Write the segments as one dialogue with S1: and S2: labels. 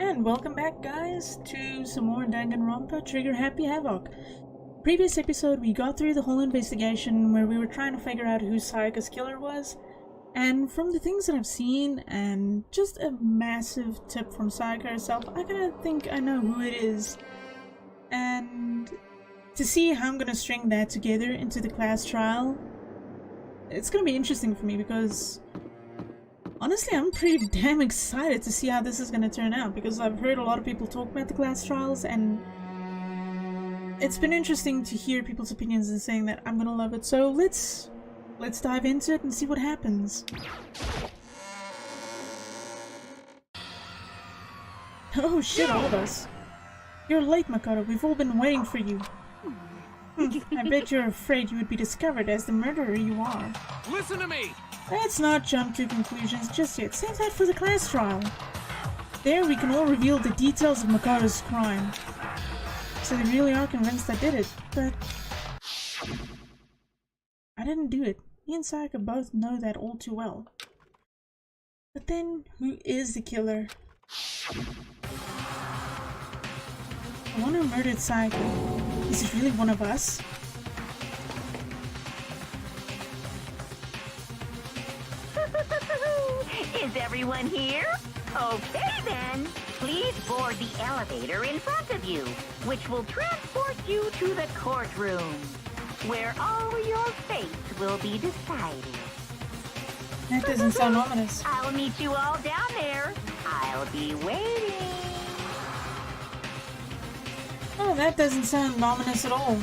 S1: And welcome back, guys, to some more Danganronpa Trigger Happy Havoc. Previous episode, we got through the whole investigation where we were trying to figure out who Sayaka's killer was. And from the things that I've seen, and just a massive tip from Sayaka herself, I kinda think I know who it is. And to see how I'm gonna string that together into the class trial, it's gonna be interesting for me because honestly, I'm pretty damn excited to see how this is going to turn out, because I've heard a lot of people talk about the class trials, and it's been interesting to hear people's opinions and saying that I'm going to love it. So let's dive into it and see what happens. Oh shit, all of us. You're late, Makoto. We've all been waiting for you. I bet you're afraid you would be discovered as the murderer you are.
S2: Listen to me!
S1: Let's not jump to conclusions just yet. Save that for the class trial. There we can all reveal the details of Makoto's crime. So they really are convinced I did it, but I didn't do it. Me and Sayaka both know that all too well. But then, who is the killer? The one who murdered Sayaka. Is it really one of us?
S3: Is everyone here? Okay then. Please board the elevator in front of you, which will transport you to the courtroom, where all your fates will be decided.
S1: That doesn't sound ominous.
S3: I'll meet you all down there. I'll be waiting.
S1: Oh, that doesn't sound ominous at all.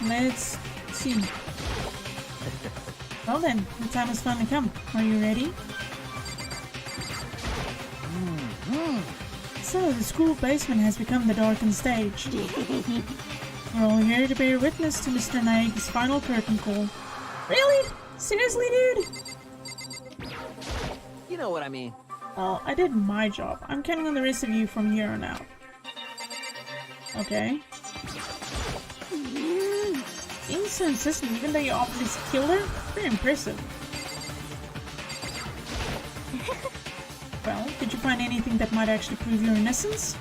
S1: Let's see. Well then, the time has finally come. Are you ready? So, the school basement has become the darkened stage. We're all here to bear witness to Mr. Naeki's final curtain call. Really? Seriously, dude?
S2: You know what I mean.
S1: Well, I did my job. I'm counting on the rest of you from here on out. Okay. Being so insistent, even though you obviously killed her? Very impressive. Well, did you find anything that might actually prove your innocence?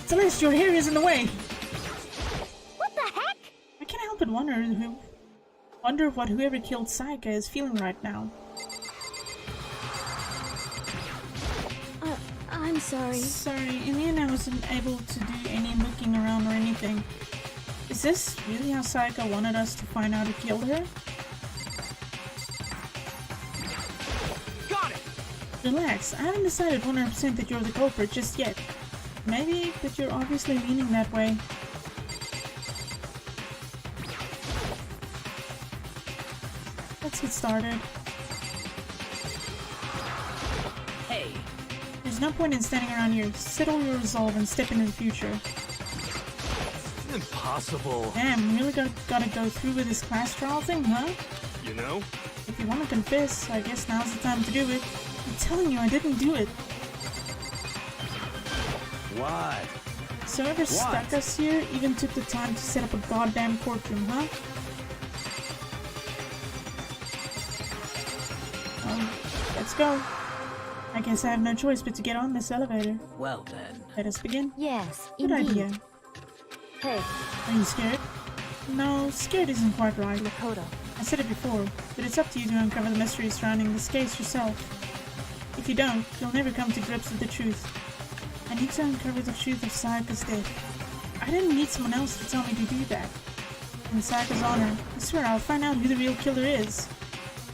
S1: Celeste, your hair is in the way!
S3: What the heck?
S1: I can't help but wonder what whoever killed Sayaka is feeling right now.
S4: I'm sorry.
S1: Sorry, in the end I wasn't able to do any looking around or anything. Is this really how Sayaka wanted us to find out who killed her?
S2: Got it!
S1: Relax, I haven't decided 100% that you're the culprit just yet. Maybe, but you're obviously leaning that way. Let's get started.
S2: Hey!
S1: There's no point in standing around here. Settle your resolve and step into the future.
S2: Impossible.
S1: Damn, really gotta go through with this class trial thing, huh?
S2: You know?
S1: If you want to confess, I guess now's the time to do it. I'm telling you, I didn't do it.
S2: What?
S1: So whoever stuck us here even took the time to set up a goddamn courtroom, huh? Let's go. I guess I have no choice but to get on this elevator.
S2: Well then.
S1: Let us begin.
S4: Yes,
S1: Good
S4: indeed.
S1: idea.
S4: Hey,
S1: Are you scared? No, scared isn't quite right.
S4: Makoto.
S1: I said it before, but it's up to you to uncover the mystery surrounding this case yourself. If you don't, you'll never come to grips with the truth. I need to uncover the truth of Sayaka's death. I didn't need someone else to tell me to do that. In Sayaka's honor, I swear I'll find out who the real killer is.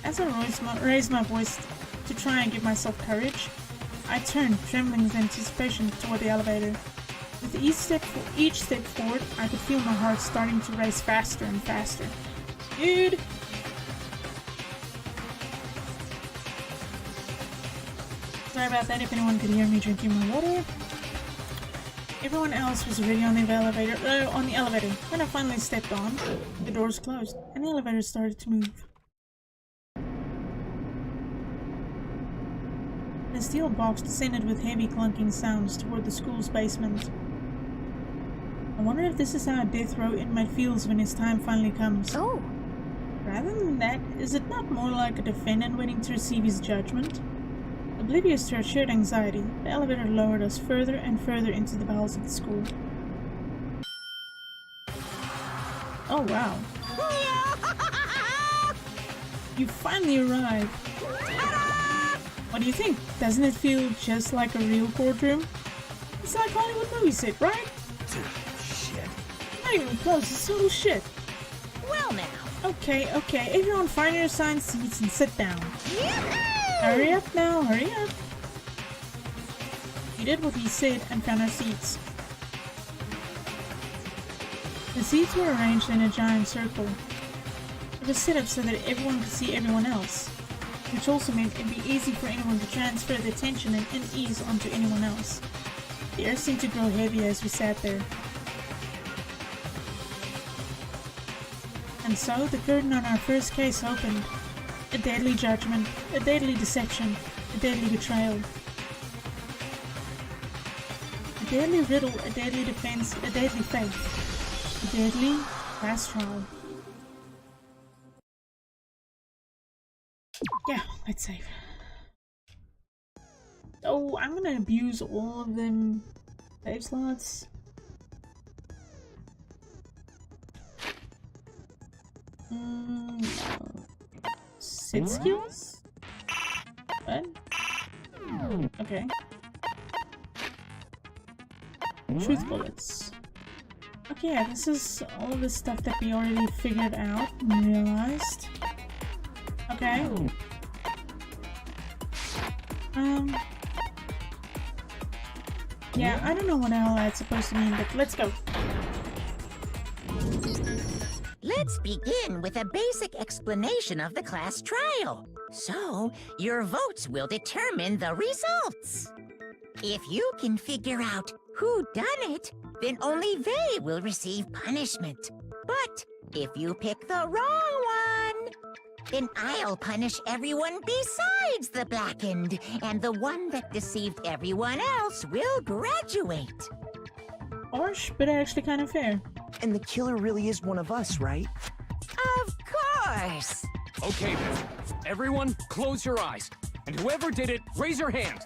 S1: As I raise my voice to try and give myself courage, I turned, trembling with anticipation, toward the elevator. With each step forward, I could feel my heart starting to race faster and faster. Dude! Sorry about that if anyone could hear me drinking my water. Everyone else was already on the elevator. When I finally stepped on, the doors closed, and the elevator started to move. The steel box descended with heavy clunking sounds toward the school's basement. I wonder if this is how a death row inmate feels when his time finally comes.
S4: Oh,
S1: Rather than that, is it not more like a defendant waiting to receive his judgment? Oblivious to our shared anxiety, the elevator lowered us further and further into the bowels of the school. Oh wow. You finally arrived. What do you think? Doesn't it feel just like a real courtroom? It's like Hollywood movie set, right?
S2: Shit.
S1: Not even close, it's total shit.
S3: Well now.
S1: Okay, everyone find your assigned seats and sit down. Hurry up now, hurry up. We did what he said and found our seats. The seats were arranged in a giant circle. It was set up so that everyone could see everyone else, which also meant it'd be easy for anyone to transfer their tension and unease onto anyone else. The air seemed to grow heavy as we sat there. And so, the curtain on our first case opened. A deadly judgment, a deadly deception, a deadly betrayal. A deadly riddle, a deadly defense, a deadly faith. A deadly class trial. Yeah, let's save. Oh, I'm gonna abuse all of them save slots. No. Sit skills? What? Okay. Truth bullets. Okay, yeah, this is all the stuff that we already figured out and realized. Okay. Yeah, I don't know what all that's supposed to mean, but let's go.
S3: Let's begin with a basic explanation of the class trial. So, your votes will determine the results. If you can figure out who done it, then only they will receive punishment. But if you pick the wrong one, then I'll punish everyone besides the blackened, and the one that deceived everyone else will graduate.
S1: Harsh, but actually kind of fair.
S5: And the killer really is one of us, right?
S3: Of course!
S2: Okay then. Everyone, close your eyes. And whoever did it, raise your hand.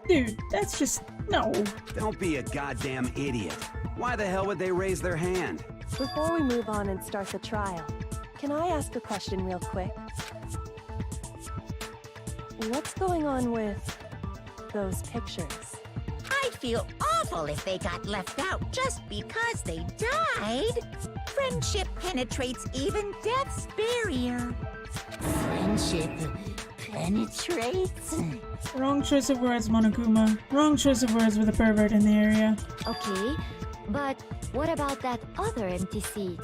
S1: Dude, that's just... no.
S6: Don't be a goddamn idiot. Why the hell would they raise their hand?
S4: before we move on and start the trial, can I ask a question real quick? What's going on with those pictures?
S3: I'd feel awful if they got left out just because they died. Friendship penetrates even death's barrier. Friendship penetrates?
S1: Wrong choice of words, Monokuma. Wrong choice of words with a pervert in the area.
S4: Okay, but what about that other empty seat?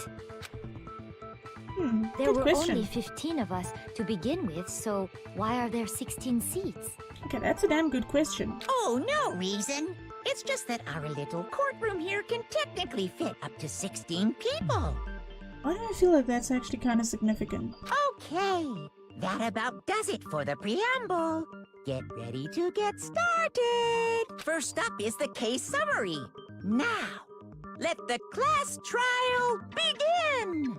S4: There
S1: Good
S4: were
S1: question.
S4: only 15 of us to begin with, so why are there 16 seats?
S1: Okay, that's a damn good question.
S3: Oh, no reason. It's just that our little courtroom here can technically fit up to 16 people.
S1: Why do I feel like that's actually kind of significant?
S3: Okay, that about does it for the preamble. Get ready to get started. First up is the case summary. Now, let the class trial begin.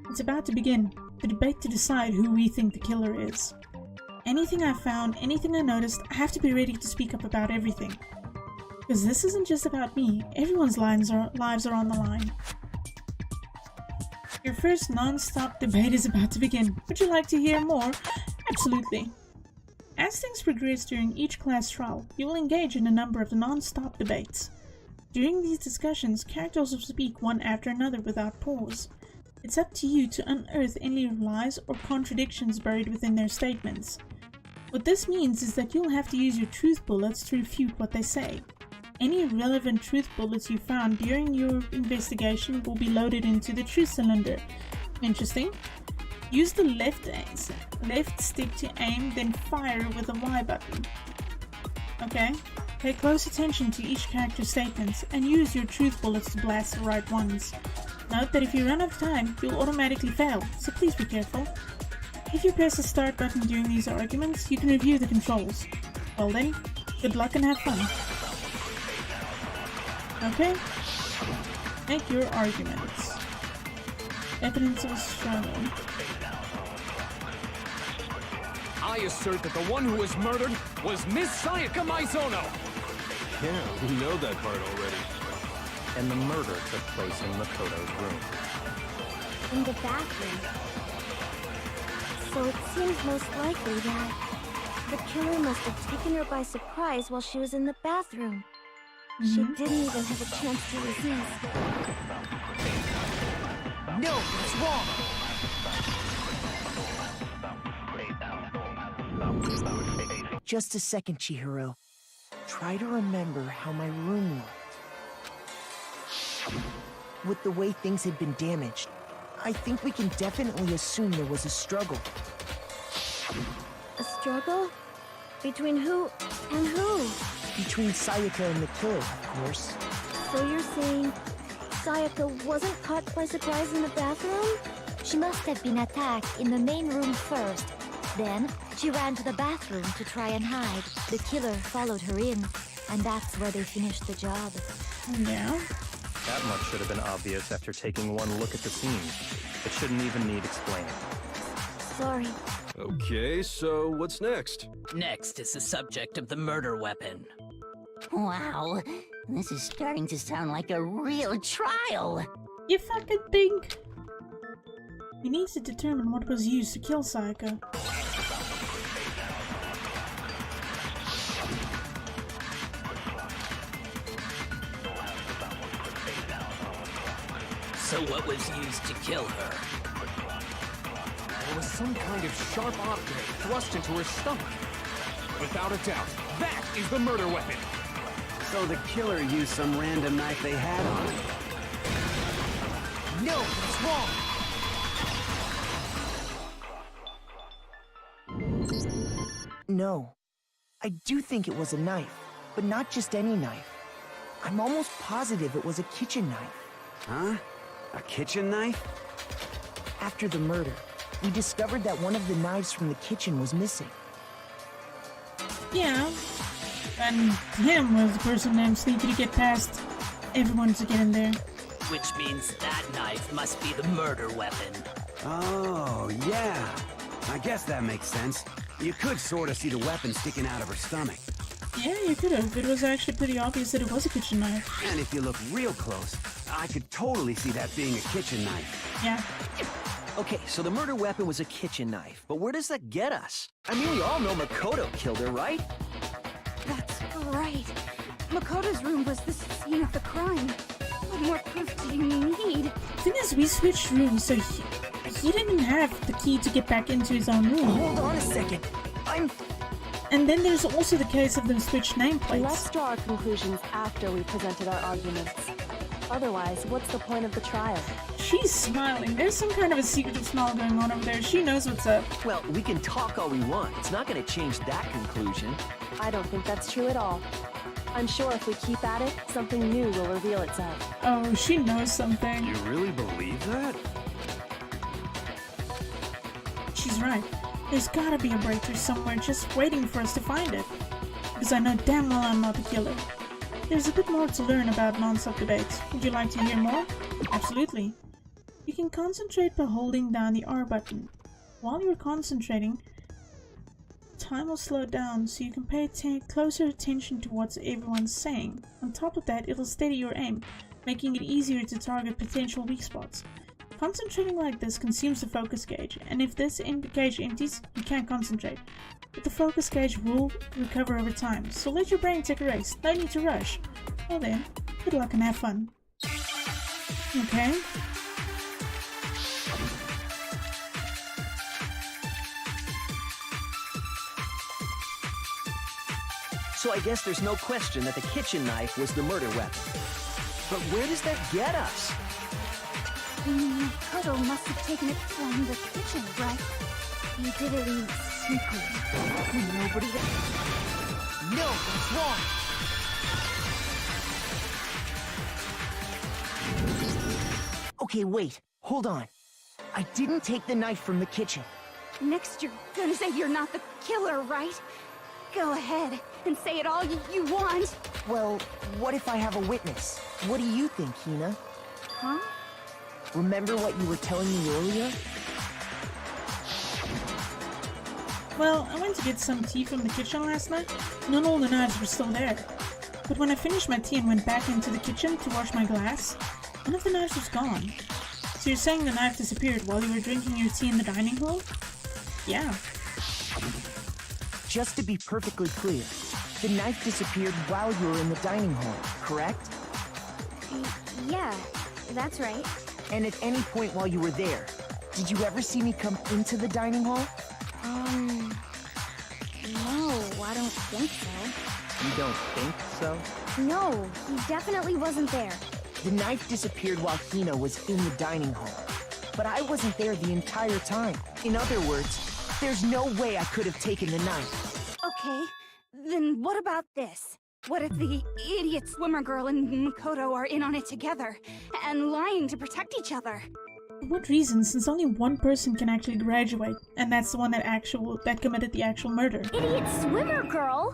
S1: It's about to begin. The debate to decide who we think the killer is. Anything I found, anything I noticed, I have to be ready to speak up about everything. Because this isn't just about me. Everyone's lives are on the line. Your first non-stop debate is about to begin. Would you like to hear more? Absolutely. As things progress during each class trial, you will engage in a number of non-stop debates. During these discussions, characters will speak one after another without pause. It's up to you to unearth any lies or contradictions buried within their statements. What this means is that you'll have to use your truth bullets to refute what they say. Any relevant truth bullets you found during your investigation will be loaded into the truth cylinder. Interesting. Use the left stick to aim, then fire with the Y button. Okay. Pay close attention to each character's statements and use your truth bullets to blast the right ones. Note that if you run out of time, you'll automatically fail, so please be careful. If you press the start button during these arguments, you can review the controls. Well then, good luck and have fun. Okay? Make your arguments. Evidence of a struggle.
S2: I assert that the one who was murdered was Miss Sayaka Maizono!
S7: Yeah, we know that part already.
S8: And the murder took place in Makoto's room.
S9: In the bathroom. So it seems most likely that the killer must have taken her by surprise while she was in the bathroom. She didn't even have a chance to resist.
S5: No, it's wrong! Just a second, Chihiro. Try to remember how my room looked. With the way things had been damaged, I think we can definitely assume there was a struggle.
S9: A struggle? Between who and who?
S5: Between Sayaka and the killer, of course.
S9: So you're saying Sayaka wasn't caught by surprise in the bathroom? She must have been attacked in the main room first. Then, she ran to the bathroom to try and hide. The killer followed her in, and that's where they finished the job.
S1: Yeah.
S8: That much should have been obvious after taking one look at the scene. It shouldn't even need explaining.
S9: Sorry.
S7: Okay, so what's next?
S10: Next is the subject of the murder weapon.
S3: Wow, this is starting to sound like a real trial.
S1: You fucking think? We need to determine what was used to kill Sayaka.
S10: So what was used to kill her?
S2: There was some kind of sharp object thrust into her stomach. Without a doubt, that is the murder weapon!
S6: So the killer used some random knife they had on him.
S5: No, it's wrong! No. I do think it was a knife, but not just any knife. I'm almost positive it was a kitchen knife.
S6: Huh? A kitchen knife?
S5: After the murder, we discovered that one of the knives from the kitchen was missing.
S1: Yeah. And him was the person named Sneaky to get past everyone to get in there.
S10: Which means that knife must be the murder weapon.
S6: Oh, yeah. I guess that makes sense. You could sort of see the weapon sticking out of her stomach.
S1: Yeah, you could have. It was actually pretty obvious that it was a kitchen knife.
S6: And if you look real close, I could totally see that being a kitchen knife.
S1: Yeah.
S11: Okay, so the murder weapon was a kitchen knife, but where does that get us? I mean, we all know Makoto killed her, right?
S9: That's right. Makoto's room was the scene of the crime. What more proof do you need?
S1: Thing is, we switched rooms, so he didn't have the key to get back into his own room.
S5: Hold on a second.
S1: And then there's also the case of the switched
S4: Let's
S1: nameplates.
S4: draw our conclusions after we presented our arguments. Otherwise, what's the point of the trial?
S1: She's smiling. There's some kind of a secretive smile going on over there. She knows what's up.
S11: Well, we can talk all we want. It's not going to change that conclusion.
S4: I don't think that's true at all. I'm sure if we keep at it, something new will reveal itself.
S1: Oh, she knows something.
S7: You really believe that?
S1: She's right. There's gotta be a breakthrough somewhere just waiting for us to find it. Because I know damn well I'm not the killer. There's a bit more to learn about non-stop debates. Would you like to hear more? Absolutely. You can concentrate by holding down the R button. While you're concentrating, time will slow down so you can pay closer attention to what everyone's saying. On top of that, it'll steady your aim, making it easier to target potential weak spots. Concentrating like this consumes the focus gauge, and if this gauge empties, you can't concentrate. But the focus gauge will recover over time, so let your brain take a rest. No need to rush. Well then, good luck and have fun. Okay.
S11: So I guess there's no question that the kitchen knife was the murder weapon. But where does that get us?
S9: Makoto must have taken it from the kitchen, right? He did it in secret. Nobody...
S5: No, that's wrong! Okay, wait. Hold on. I didn't take the knife from the kitchen.
S9: Next you're gonna say you're not the killer, right? Go ahead.
S12: and say it all you want.
S5: Well, what if I have a witness? What do you think, Hina?
S12: Huh?
S5: Remember what you were telling me earlier?
S1: Well, I went to get some tea from the kitchen last night. Not all the knives were still there. But when I finished my tea and went back into the kitchen to wash my glass, one of the knives was gone. So you're saying the knife disappeared while you were drinking your tea in the dining hall? Yeah.
S5: Just to be perfectly clear, the knife disappeared while you were in the dining hall, correct?
S12: Yeah, that's right.
S5: And at any point while you were there, did you ever see me come into the dining hall?
S12: No, I don't think so.
S8: You don't think so?
S12: No, he definitely wasn't there.
S5: The knife disappeared while Hina was in the dining hall. But I wasn't there the entire time. In other words, there's no way I could have taken the knife.
S12: Okay, then what about this? What if the idiot swimmer girl and Makoto are in on it together, and lying to protect each other?
S1: For what reason, since only one person can actually graduate, and that's the one that committed the actual murder?
S9: Idiot swimmer girl!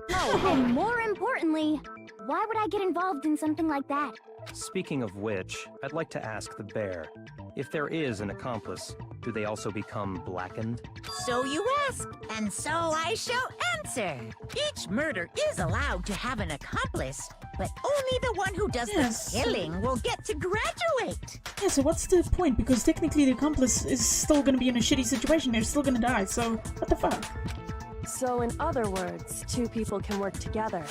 S9: Oh, and more importantly, why would I get involved in something like that?
S8: Speaking of which, I'd like to ask the bear, if there is an accomplice, do they also become blackened?
S3: So you ask, and so I shall answer. Each murder is allowed to have an accomplice, but only the one who does
S1: Yes.
S3: the killing will get to graduate.
S1: Yeah, so what's the point? Because technically the accomplice is still gonna be in a shitty situation, they're still gonna die, so what the fuck?
S4: So in other words, two people can work together,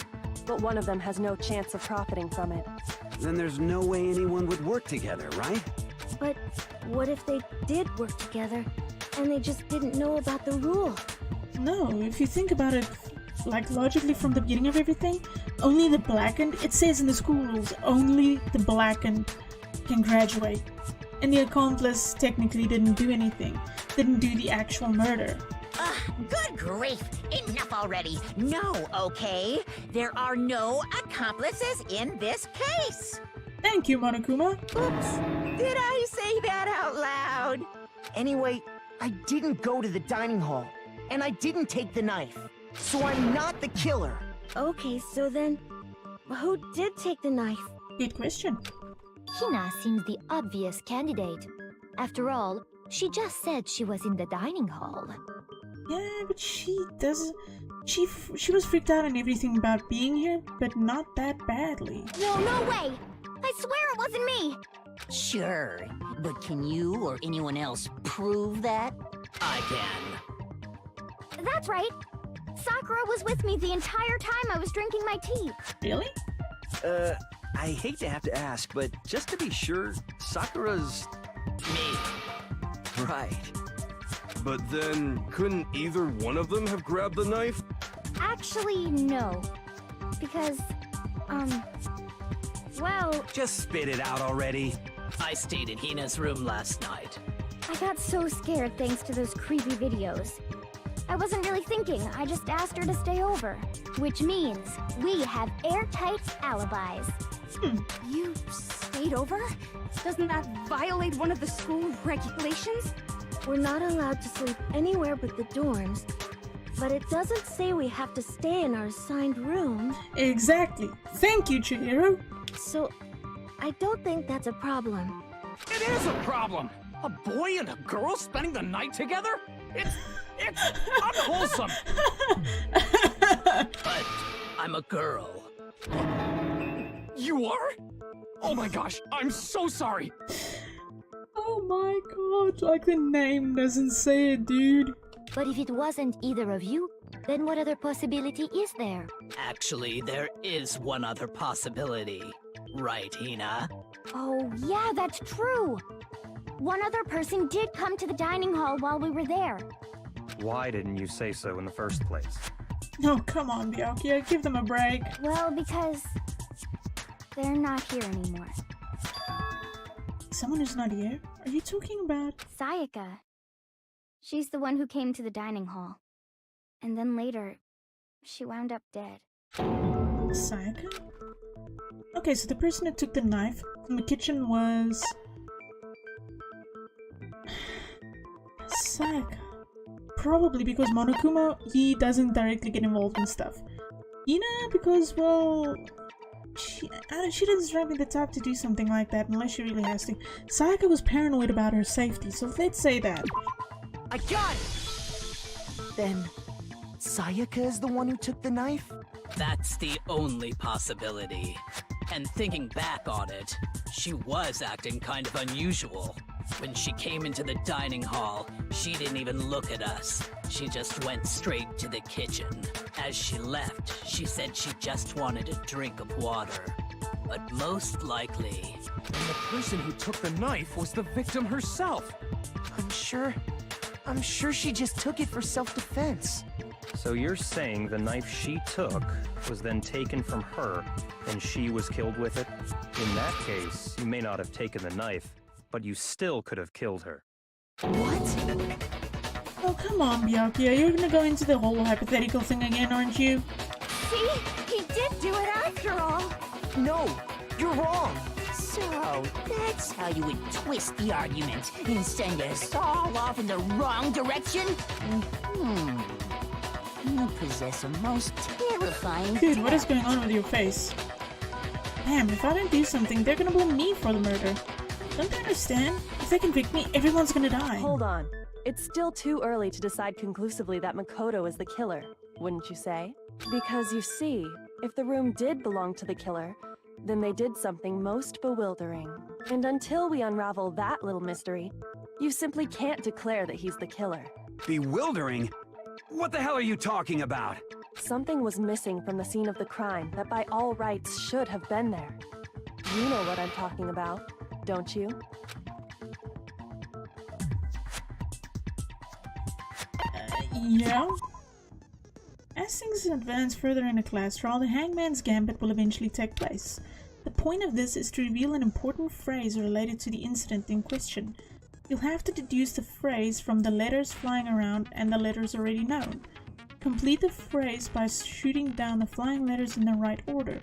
S4: but one of them has no chance of profiting from it.
S6: Then there's no way anyone would work together, right?
S9: But what if they did work together, and they just didn't know about the rule?
S1: No, if you think about it, like logically from the beginning of everything, only the blackened, it says in the school rules, only the blackened can graduate. And the accomplice technically didn't do anything, didn't do the actual murder.
S3: Good grief! Enough already! No, okay? There are no accomplices in this case!
S1: Thank you, Monokuma.
S3: Oops! Did I say that out loud?
S5: Anyway, I didn't go to the dining hall, and I didn't take the knife. So I'm not the killer.
S9: Okay, so then, who did take the knife?
S1: Good question.
S9: Hina seems the obvious candidate. After all, she just said she was in the dining hall.
S1: Yeah, but she was freaked out and everything about being here, but not that badly.
S9: No, no way! I swear it wasn't me!
S10: Sure, but can you or anyone else prove that? I can.
S9: That's right! Sakura was with me the entire time I was drinking my tea.
S1: Really?
S11: I hate to have to ask, but just to be sure, Sakura's...
S10: Me.
S11: Right.
S7: But then, couldn't either one of them have grabbed the knife?
S9: Actually, no. Because, well...
S6: Just spit it out already.
S10: I stayed in Hina's room last night.
S9: I got so scared thanks to those creepy videos. I wasn't really thinking, I just asked her to stay over. Which means, we have airtight alibis.
S12: You stayed over? Doesn't that violate one of the school regulations?
S9: We're not allowed to sleep anywhere but the dorms, but it doesn't say we have to stay in our assigned room.
S1: Exactly. Thank you, Chihiro.
S9: So, I don't think that's a problem.
S2: It is a problem! A boy and a girl spending the night together? It's unwholesome!
S10: But I'm a girl.
S2: You are? Oh my gosh, I'm so sorry!
S1: Oh my god, like the name doesn't say it, dude.
S9: But if it wasn't either of you, then what other possibility is there?
S10: Actually, there is one other possibility. Right, Hina?
S9: Oh, yeah, that's true! One other person did come to the dining hall while we were there.
S8: Why didn't you say so in the first place?
S1: Oh, come on, Byakuya, give them a break.
S9: Well, because... they're not here anymore.
S1: Someone who's not here? Are you talking about...
S9: Sayaka. She's the one who came to the dining hall. And then later, she wound up dead.
S1: Sayaka? Okay, so the person that took the knife from the kitchen was... Sayaka. probably because Monokuma, he doesn't directly get involved in stuff. Ina, because, well, she doesn't strike me the type to do something like that unless she really has to. Sayaka was paranoid about her safety, so let's say that.
S5: I got it! Then, Sayaka is the one who took the knife?
S10: That's the only possibility. And thinking back on it, she was acting kind of unusual. When she came into the dining hall, she didn't even look at us. She just went straight to the kitchen. As she left, she said she just wanted a drink of water. But most likely...
S2: And the person who took the knife was the victim herself.
S5: I'm sure she just took it for self-defense.
S8: So you're saying the knife she took was then taken from her, and she was killed with it? In that case, you may not have taken the knife, but you still could have killed her.
S5: What?
S1: Oh, come on, Byakuya, you're gonna go into the whole hypothetical thing again, aren't you?
S12: See? He did do it after all.
S5: No, you're wrong.
S10: So, that's how you would twist the argument and send us all off in the wrong direction? You possess a most terrifying...
S1: Dude, what is going on with your face? Damn, if I don't do something, they're gonna blame me for the murder. Don't they understand? If they convict me, everyone's gonna die.
S4: Hold on. It's still too early to decide conclusively that Makoto is the killer, wouldn't you say? Because you see, if the room did belong to the killer, then they did something most bewildering. And until we unravel that little mystery, you simply can't declare that he's the killer.
S6: Bewildering? What the hell are you talking about?
S4: Something was missing from the scene of the crime that by all rights should have been there. You know what I'm talking about, don't you?
S1: Yeah? As things advance further in the class trial, the Hangman's Gambit will eventually take place. The point of this is to reveal an important phrase related to the incident in question. You'll have to deduce the phrase from the letters flying around and the letters already known. Complete the phrase by shooting down the flying letters in the right order.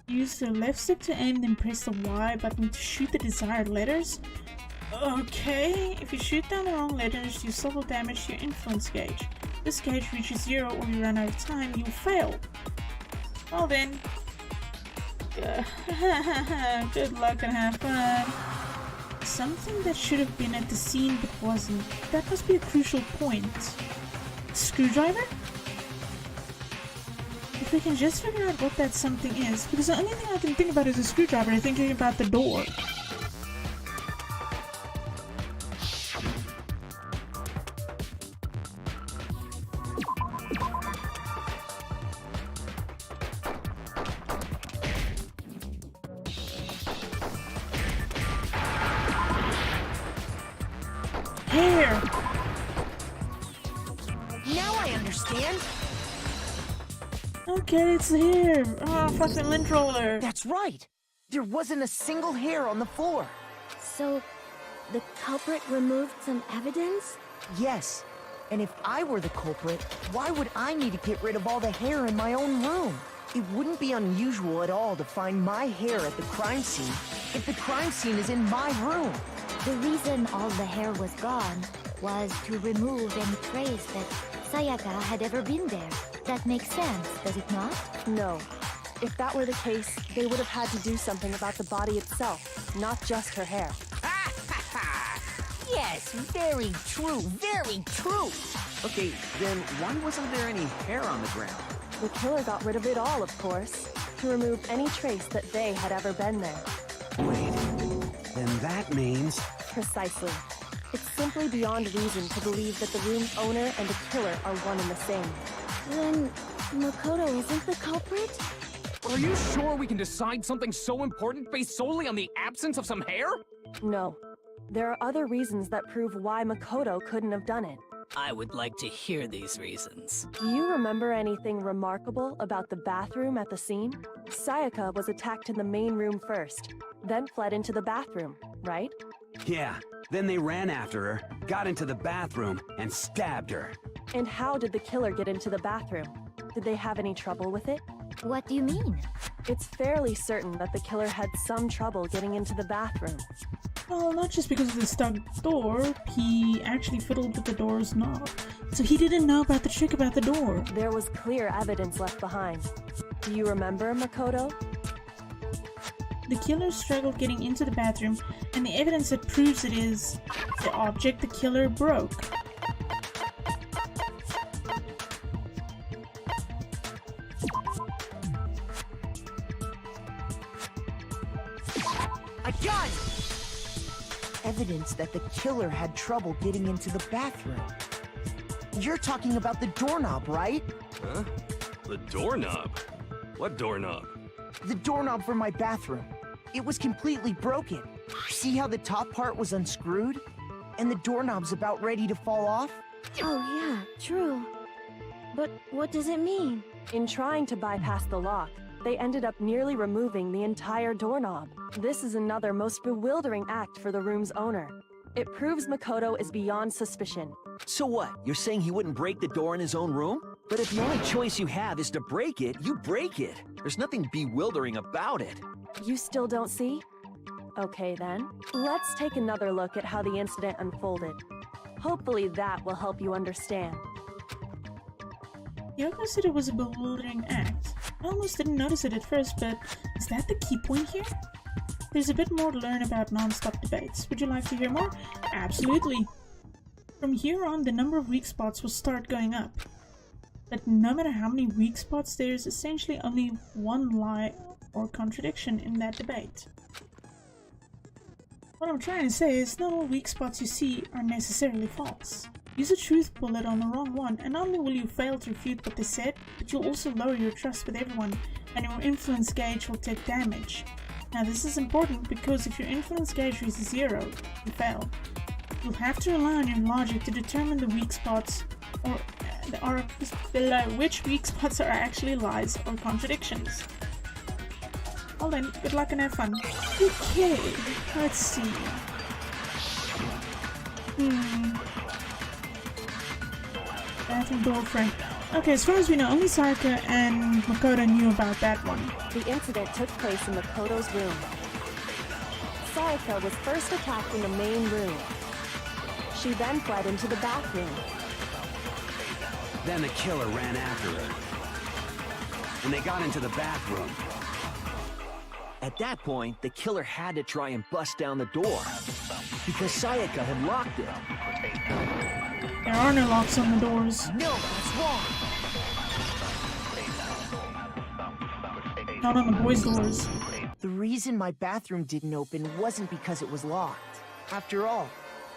S1: Use the left stick to aim, then press the Y button to shoot the desired letters. Okay, if you shoot down the wrong letters, you suffer damage to your influence gauge. If this gauge reaches 0 or you run out of time, you'll fail. Well then, good luck and have fun. Something that should have been at the scene but wasn't. That must be a crucial point. Screwdriver? If we can just figure out what that something is, because the only thing I can think about is a screwdriver, I'm thinking about the door. Hair!
S5: Now I understand.
S1: Okay, it's here. Oh, fucking lint roller.
S5: That's right. There wasn't a single hair on the floor.
S9: So, the culprit removed some evidence?
S5: Yes. And if I were the culprit, why would I need to get rid of all the hair in my own room? It wouldn't be unusual at all to find my hair at the crime scene if the crime scene is in my room.
S9: The reason all the hair was gone was to remove any trace that Sayaka had ever been there. That makes sense, does it not?
S4: No. If that were the case, they would have had to do something about the body itself, not just her hair.
S10: Yes, very true, very true.
S11: Okay, then why wasn't there any hair on the ground?
S4: The killer got rid of it all, of course, to remove any trace that they had ever been there.
S6: Wait, then that means...
S4: Precisely. It's simply beyond reason to believe that the room's owner and the killer are one and the same.
S9: Then, Makoto isn't the culprit?
S2: Are you sure we can decide something so important based solely on the absence of some hair?
S4: No. There are other reasons that prove why Makoto couldn't have done it.
S10: I would like to hear these reasons.
S4: Do you remember anything remarkable about the bathroom at the scene? Sayaka was attacked in the main room first, then fled into the bathroom, right?
S6: Yeah, then they ran after her, got into the bathroom, and stabbed her.
S4: And how did the killer get into the bathroom? Did they have any trouble with it?
S9: What do you mean?
S4: It's fairly certain that the killer had some trouble getting into the bathroom.
S1: Well, not just because of the stuck door, he actually fiddled with the door's knob. So he didn't know about the trick about the door.
S4: There was clear evidence left behind. Do you remember, Makoto?
S1: The killer struggled getting into the bathroom, and the evidence that proves it is the object the killer broke.
S5: A gun! Evidence that the killer had trouble getting into the bathroom. You're talking about the doorknob, right?
S7: Huh? The doorknob? What doorknob?
S5: The doorknob for my bathroom. It was completely broken. See how the top part was unscrewed? And the doorknob's about ready to fall off?
S9: Oh yeah, true. But what does it mean?
S4: In trying to bypass the lock, they ended up nearly removing the entire doorknob. This is another most bewildering act for the room's owner. It proves Makoto is beyond suspicion.
S11: So what? You're saying he wouldn't break the door in his own room? But if the only choice you have is to break it, you break it. There's nothing bewildering about it.
S4: You still don't see? Okay then, let's take another look at how the incident unfolded. Hopefully that will help you understand.
S1: Yoko said it was a bewildering act. I almost didn't notice it at first, but is that the key point here? There's a bit more to learn about non-stop debates. Would you like to hear more? Absolutely! From here on, the number of weak spots will start going up. But no matter how many weak spots, there's essentially only one lie or contradiction in that debate. What I'm trying to say is not all weak spots you see are necessarily false. Use a truth bullet on the wrong one, and not only will you fail to refute what they said, but you'll also lower your trust with everyone, and your influence gauge will take damage. Now this is important because if your influence gauge is 0, you fail. You'll have to rely on your logic to determine the weak spots, or which weak spots are actually lies or contradictions. Well then, good luck and have fun. Okay, let's see. Bathroom door frame. Okay, as far as we know, only Sayaka and Makoto knew about that one.
S4: The incident took place in Makoto's room. Sayaka was first attacked in the main room. She then fled into the bathroom.
S6: Then the killer ran after her. And they got into the bathroom.
S11: At that point, the killer had to try and bust down the door. Because Sayaka had locked it.
S1: There are no locks on the doors.
S5: No, that's wrong.
S1: Not on the boys' doors.
S5: The reason my bathroom didn't open wasn't because it was locked. After all,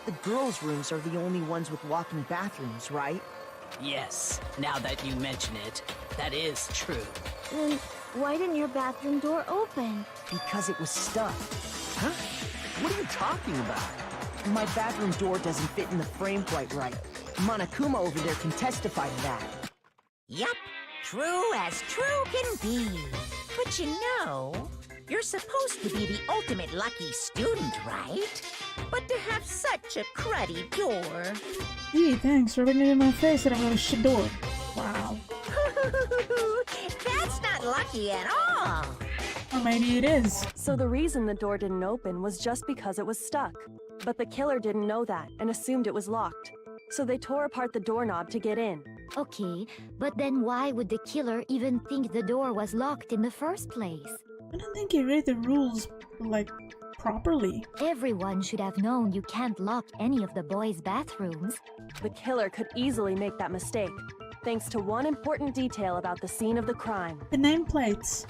S5: the girls' rooms are the only ones with walk-in bathrooms, right?
S10: Yes, now that you mention it, that is true.
S9: Then why didn't your bathroom door open?
S5: Because it was stuck.
S11: Huh? What are you talking about?
S5: My bathroom door doesn't fit in the frame quite right. Monokuma over there can testify to that.
S13: Yup, true as true can be. But you know, you're supposed to be the ultimate lucky student, right? But to have such a cruddy door.
S1: Gee, thanks, rubbing it in my face that I've got a shit door. Wow.
S13: That's not lucky at all.
S1: Or maybe it is.
S4: So the reason the door didn't open was just because it was stuck. But the killer didn't know that and assumed it was locked. So they tore apart the doorknob to get in.
S9: Okay, but then why would the killer even think the door was locked in the first place?
S1: I don't think he read the rules, like, properly.
S9: Everyone should have known you can't lock any of the boys' bathrooms.
S4: The killer could easily make that mistake, thanks to one important detail about the scene of the crime.
S1: The nameplates.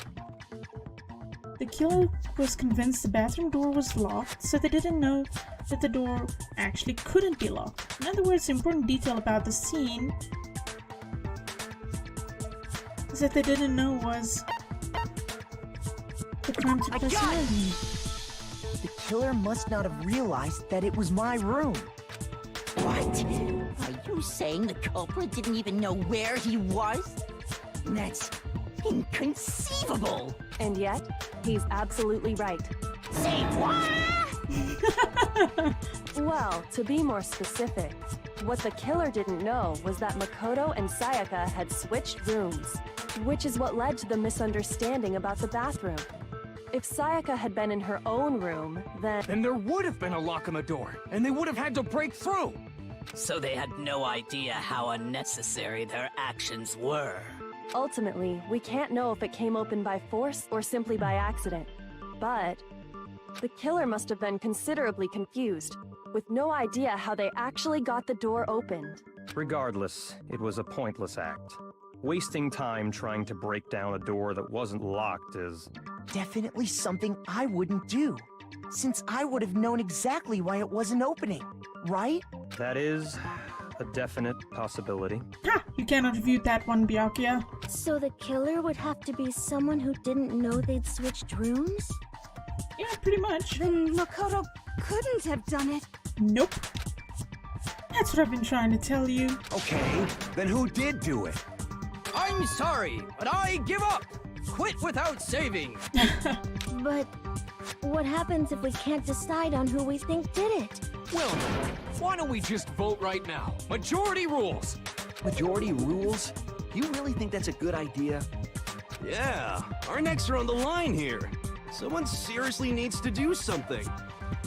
S1: The killer was convinced the bathroom door was locked, so they didn't know that the door actually couldn't be locked. In other words, the important detail about the scene is that they didn't know was the crime took place in.
S5: The killer must not have realized that it was my room.
S13: What? Are you saying the culprit didn't even know where he was? That's inconceivable.
S4: And yet, he's absolutely right.
S13: Say what?
S4: Well, to be more specific, what the killer didn't know was that Makoto and Sayaka had switched rooms, which is what led to the misunderstanding about the bathroom. If Sayaka had been in her own room,
S2: Then there would have been a lock on the door, and they would have had to break through!
S10: So they had no idea how unnecessary their actions were.
S4: ultimately, we can't know if it came open by force or simply by accident. But the killer must have been considerably confused, with no idea how they actually got the door opened.
S8: Regardless, it was a pointless act. Wasting time trying to break down a door that wasn't locked is...
S5: Definitely something I wouldn't do, since I would have known exactly why it wasn't opening, right?
S8: That is a definite possibility.
S1: Ha! You cannot refute that one, Byakuya.
S9: So the killer would have to be someone who didn't know they'd switched rooms?
S1: Yeah, pretty much.
S12: Then Makoto couldn't have done it.
S1: Nope. That's what I've been trying to tell you.
S6: Okay, then who did do it?
S14: I'm sorry, but I give up! Quit without saving!
S9: But what happens if we can't decide on who we think did it?
S2: Well, why don't we just vote right now? Majority rules!
S11: Majority rules? You really think that's a good idea?
S7: Yeah, our necks are on the line here. Someone seriously needs to do something.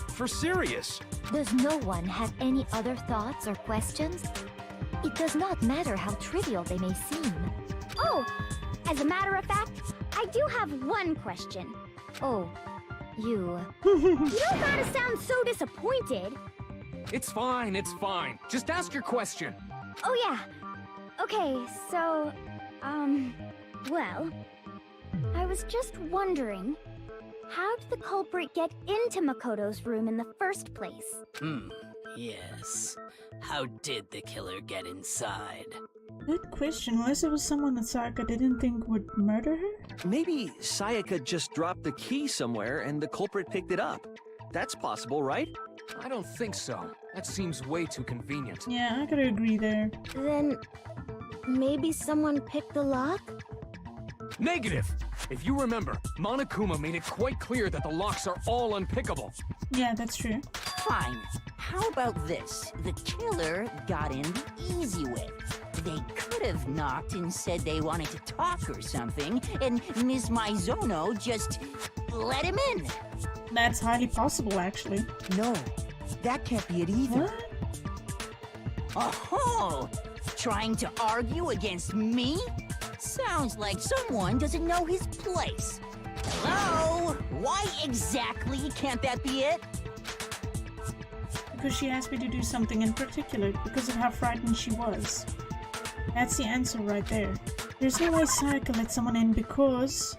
S7: For serious.
S9: Does no one have any other thoughts or questions? It does not matter how trivial they may seem.
S15: Oh, as a matter of fact, I do have one question.
S9: Oh, you...
S15: You don't gotta sound so disappointed.
S2: It's fine, it's fine. Just ask your question.
S15: Oh yeah. Okay, so, well, I was just wondering, how did the culprit get into Makoto's room in the first place?
S10: Yes. How did the killer get inside?
S1: Good question, unless it was someone that Sayaka didn't think would murder her?
S11: Maybe Sayaka just dropped the key somewhere and the culprit picked it up. That's possible, right?
S2: I don't think so. That seems way too convenient.
S1: Yeah, I gotta agree there.
S9: Then, maybe someone picked the lock?
S2: Negative! If you remember, Monokuma made it quite clear that the locks are all unpickable.
S1: Yeah, that's true.
S13: Fine. How about this? The killer got in the easy way. They could have knocked and said they wanted to talk or something, and Ms. Maizono just let him in.
S1: That's highly possible, actually.
S5: No, that can't be it either.
S1: What?
S13: Oh, trying to argue against me? Sounds like someone doesn't know his place. Hello? Why exactly can't that be it?
S1: Because she asked me to do something in particular, because of how frightened she was. That's the answer right there. There's no way Sayaka let someone in because...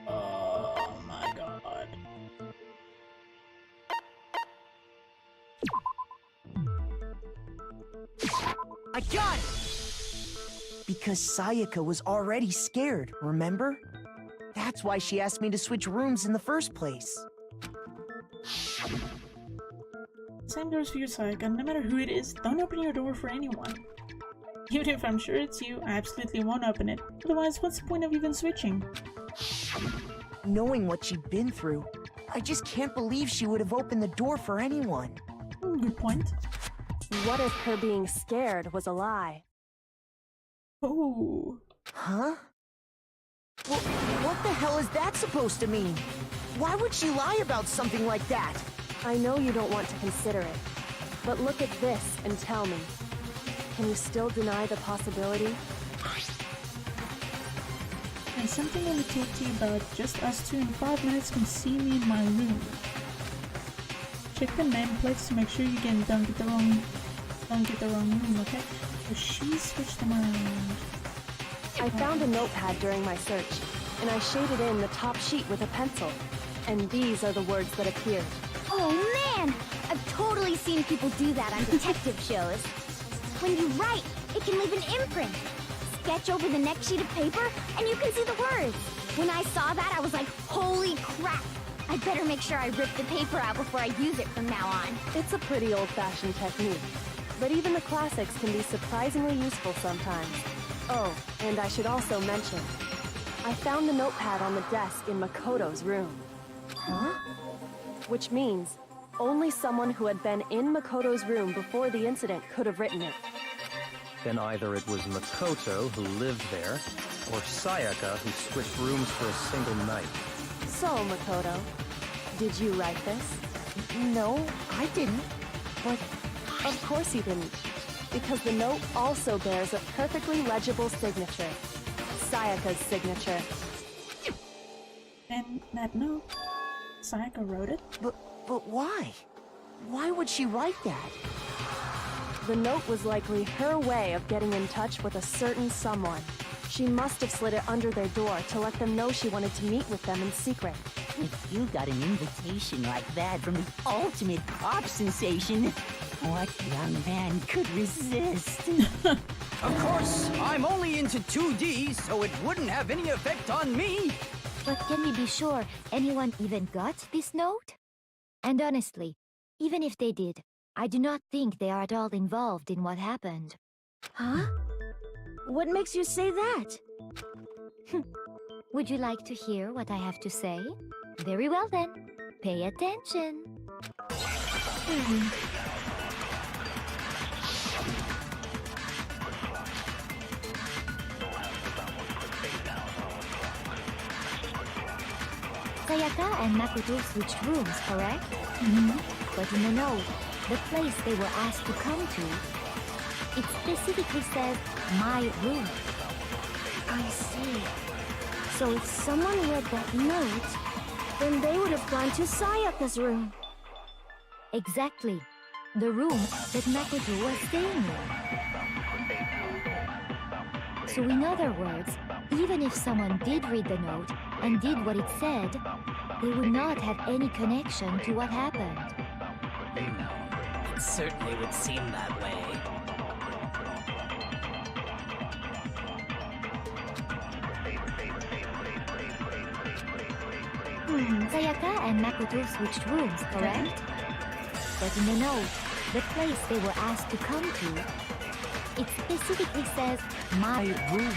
S1: Oh my god.
S5: I got it! Because Sayaka was already scared, remember? That's why she asked me to switch rooms in the first place.
S1: Same goes for you, Sayaka. No matter who it is, don't open your door for anyone. Even if I'm sure it's you, I absolutely won't open it. Otherwise, what's the point of even switching?
S5: Knowing what she'd been through, I just can't believe she would have opened the door for anyone.
S1: Good point.
S4: What if her being scared was a lie?
S1: Oh.
S5: Huh? Well, what the hell is that supposed to mean? Why would she lie about something like that?
S4: I know you don't want to consider it, but look at this and tell me. Can you still deny the possibility?
S1: And something I will talk to you about. Just us two in 5 minutes can see me in my room. Check the nameplates to make sure you don't get the wrong room, okay? So she switched them around.
S4: I found a notepad during my search, and I shaded in the top sheet with a pencil. And these are the words that appeared.
S15: Oh man! I've totally seen people do that on detective shows. When you write, it can leave an imprint. Sketch over the next sheet of paper, and you can see the words. When I saw that, I was like, holy crap! I better make sure I rip the paper out before I use it from now on.
S4: It's a pretty old-fashioned technique, but even the classics can be surprisingly useful sometimes. Oh, and I should also mention, I found the notepad on the desk in Makoto's room.
S5: Huh?
S4: Which means, Only someone who had been in Makoto's room before the incident could have written it.
S8: Then either it was Makoto who lived there, or Sayaka who switched rooms for a single night.
S4: So, Makoto, did you write this?
S5: No, I didn't. But
S4: of course you didn't, because the note also bears a perfectly legible signature. Sayaka's signature.
S1: And that note, Sayaka wrote it.
S5: But why? Why would she write that?
S4: The note was likely her way of getting in touch with a certain someone. She must have slid it under their door to let them know she wanted to meet with them in secret.
S3: If you got an invitation like that from the ultimate pop sensation, what young man could resist?
S14: Of course, I'm only into 2D, so it wouldn't have any effect on me.
S9: But can we be sure anyone even got this note? And honestly, even if they did, I do not think they are at all involved in what happened.
S15: Huh? What makes you say that?
S9: Would you like to hear what I have to say? Very well then. Pay attention. Sayaka and Makoto switched rooms, correct? But in the note, the place they were asked to come to, it specifically says, my room.
S15: I see. So if someone read that note, then they would have gone to Sayaka's room.
S9: Exactly. The room that Makoto was staying in. So in other words, even if someone did read the note and did what it said, they would not have any connection to what happened.
S10: It certainly would seem that way.
S9: Sayaka and Makoto switched rooms, correct? But in the note, the place they were asked to come to, it specifically says, my room.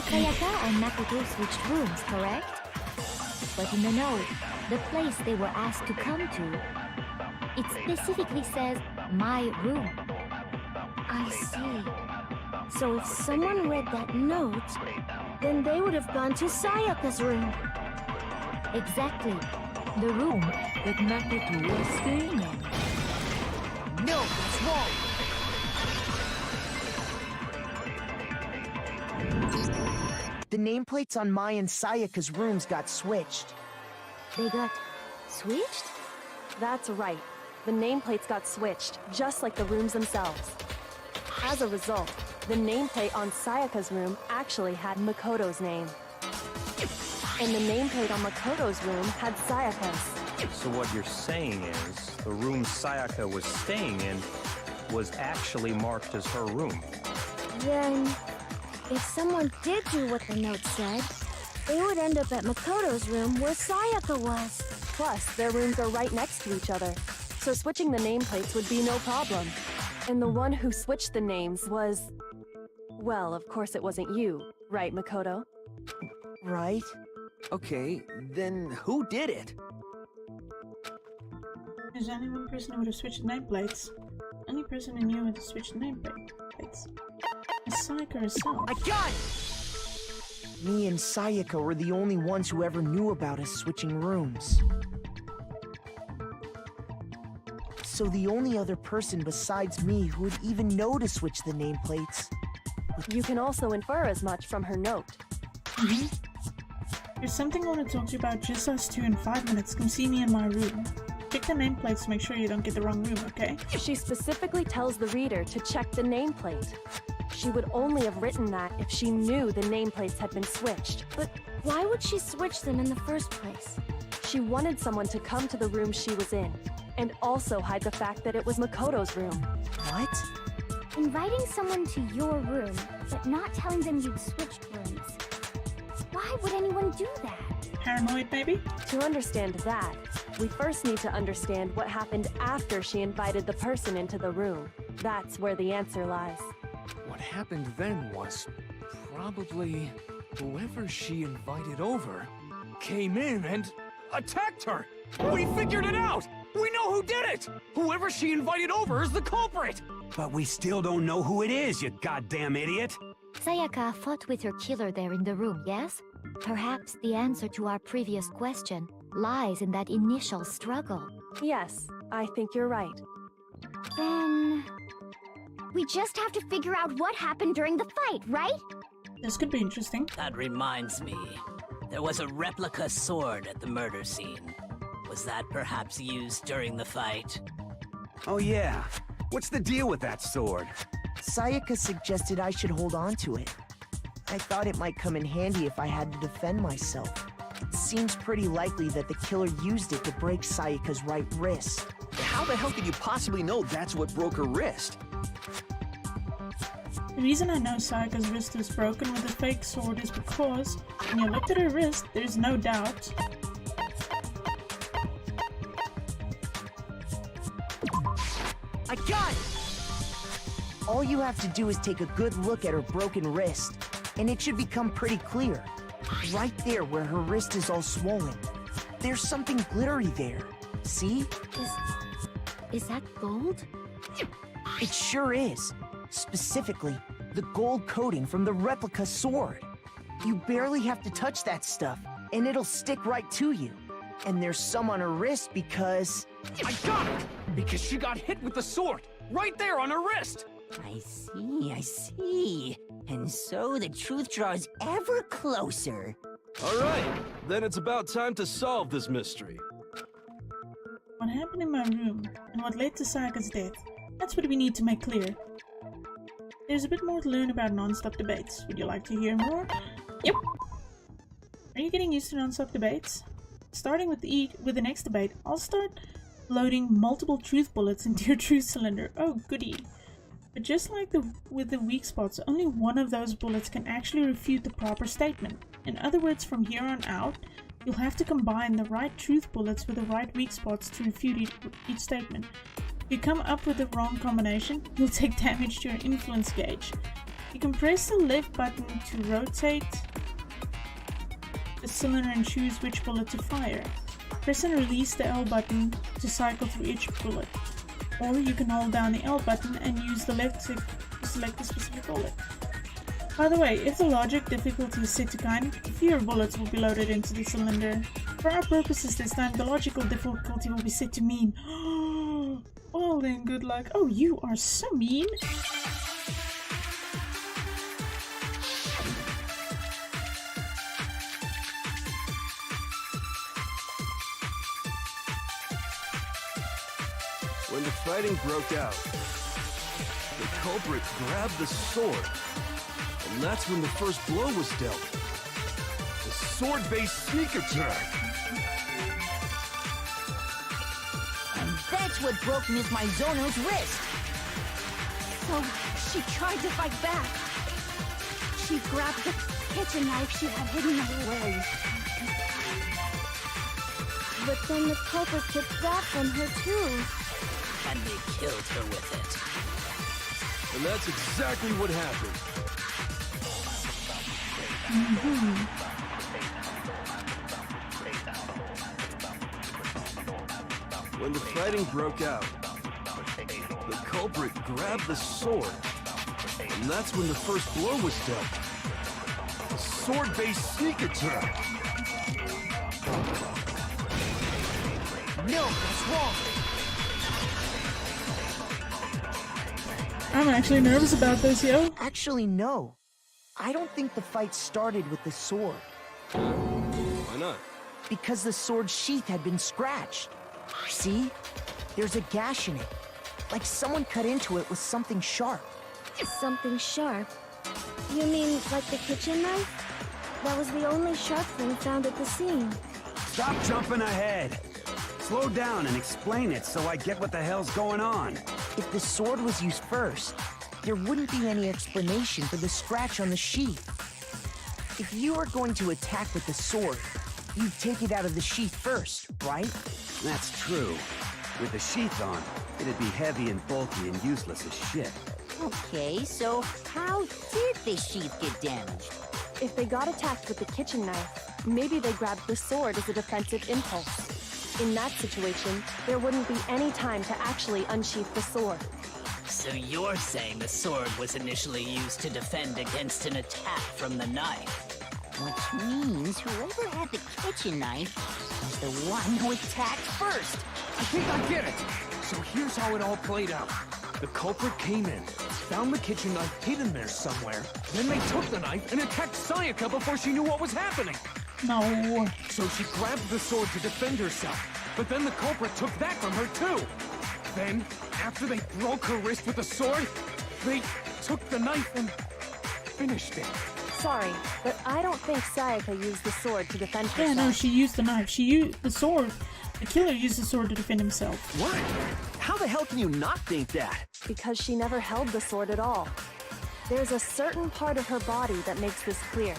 S9: Sayaka and Makoto switched rooms, correct? But in the note, the place they were asked to come to, it specifically says, my room.
S15: I see. So if someone read that note, then they would have gone to Sayaka's room.
S9: Exactly. The room that Makoto was staying in.
S5: No, that's wrong! The nameplates on Mai and Sayaka's rooms got switched.
S9: They got switched?
S4: That's right. The nameplates got switched, just like the rooms themselves. As a result, the nameplate on Sayaka's room actually had Makoto's name. And the nameplate on Makoto's room had Sayaka's.
S8: So what you're saying is, the room Sayaka was staying in was actually marked as her room.
S15: Then, if someone did do what the note said, they would end up at Makoto's room where Sayaka was.
S4: Plus, their rooms are right next to each other, so switching the nameplates would be no problem. And the one who switched the names was... Well, of course it wasn't you, right, Makoto?
S5: Right?
S11: Okay, then who did it?
S1: Is any one person who would have switched nameplates? Any person who knew how to switch nameplates? Sayaka herself.
S14: I got it!
S5: Me and Sayaka were the only ones who ever knew about us switching rooms. So the only other person besides me who would even know to switch the nameplates.
S4: You can also infer as much from her note.
S1: There's something I want to talk to you about. Just us two in 5 minutes. Come see me in my room. Check the nameplates to make sure you don't get the wrong room, okay?
S4: She specifically tells the reader to check the nameplate. She would only have written that if she knew the nameplates had been switched.
S15: But why would she switch them in the first place?
S4: She wanted someone to come to the room she was in, and also hide the fact that it was Makoto's room.
S5: What?
S15: Inviting someone to your room, but not telling them you'd switched rooms. Why would anyone do that?
S1: Paranoid, maybe?
S4: To understand that, we first need to understand what happened after she invited the person into the room. That's where the answer lies.
S2: What happened then was probably whoever she invited over came in and attacked her. We figured it out! We know who did it! Whoever she invited over is the culprit!
S6: But we still don't know who it is, you goddamn idiot!
S9: Sayaka fought with her killer there in the room, yes? Perhaps the answer to our previous question lies in that initial struggle.
S4: Yes, I think you're right.
S15: Then... we just have to figure out what happened during the fight, right?
S1: This could be interesting.
S10: That reminds me. There was a replica sword at the murder scene. Was that perhaps used during the fight?
S6: Oh yeah. What's the deal with that sword?
S5: Sayaka suggested I should hold on to it. I thought it might come in handy if I had to defend myself. It seems pretty likely that the killer used it to break Sayaka's right wrist.
S11: How the hell could you possibly know that's what broke her wrist?
S1: The reason I know Sayaka's wrist is broken with a fake sword is because when you look at her wrist, there's no doubt
S5: I got it! All you have to do is take a good look at her broken wrist, and it should become pretty clear. Right there where her wrist is all swollen. There's something glittery there. See?
S9: Is that gold?
S5: It sure is. Specifically, the gold coating from the replica sword. You barely have to touch that stuff, and it'll stick right to you. And there's some on her wrist because...
S2: I got it! Because she got hit with the sword! Right there on her wrist!
S13: I see. And so the truth draws ever closer.
S7: Alright, then it's about time to solve this mystery.
S1: what happened in my room and what led to Sayaka's death. That's what we need to make clear. There's a bit more to learn about non-stop debates. Would you like to hear more? Yep! Are you getting used to non-stop debates? Starting with the next debate, I'll start loading multiple truth bullets into your truth cylinder. Oh goody. But just like with the weak spots, only one of those bullets can actually refute the proper statement. In other words, from here on out, you'll have to combine the right truth bullets with the right weak spots to refute each statement. If you come up with the wrong combination, you'll take damage to your influence gauge. You can press the left button to rotate the cylinder and choose which bullet to fire. Press and release the L button to cycle through each bullet. Or you can hold down the L button and use the left stick to select a specific bullet. By the way, if the logic difficulty is set to kind, fewer bullets will be loaded into the cylinder. For our purposes this time, the logical difficulty will be set to mean. Well then, good luck. Oh, you are so mean!
S7: When the fighting broke out, the culprit grabbed the sword, and that's when the first blow was dealt. The sword-based sneak attack.
S13: And that's what broke Miss Maizono's wrist.
S12: So, she tried to fight back. She grabbed the kitchen knife she had hidden away.
S15: But then the culprit took that from her too.
S10: And they killed her with it.
S7: And that's exactly what happened. When the fighting broke out, the culprit grabbed the sword, and that's when the first blow was dealt. A sword-based sneak attack.
S5: No, that's wrong.
S1: I'm actually nervous about this, yo.
S5: Actually, no. I don't think the fight started with the sword.
S7: Why not?
S5: Because the sword's sheath had been scratched. See? There's a gash in it. Like someone cut into it with something sharp.
S15: Something sharp? You mean like the kitchen knife? That was the only sharp thing found at the scene.
S6: Stop jumping ahead. Slow down and explain it so I get what the hell's going on.
S5: If the sword was used first, there wouldn't be any explanation for the scratch on the sheath. If you were going to attack with the sword, you'd take it out of the sheath first, right?
S6: That's true. With the sheath on, It'd be heavy and bulky and useless as shit.
S13: Okay, so how did the sheath get damaged?
S4: If they got attacked with the kitchen knife, maybe they grabbed the sword as a defensive impulse. In that situation, there wouldn't be any time to actually unsheath the sword.
S10: So you're saying the sword was initially used to defend against an attack from the knife?
S13: Which means whoever had the kitchen knife was the one who attacked first.
S2: I think I get it. So here's how it all played out. The culprit came in, found the kitchen knife hidden there somewhere. Then they took the knife and attacked Sayaka before she knew what was happening.
S1: No.
S2: So she grabbed the sword to defend herself. But then the culprit took that from her too. Then, after they broke her wrist with the sword, they took the knife and finished it.
S4: Sorry, but I don't think Sayaka used the sword to defend herself.
S1: Yeah, no, she used the knife. She used the sword. The killer used the sword to defend himself.
S11: What? How the hell can you not think that?
S4: Because she never held the sword at all. There's a certain part of her body that makes this clear.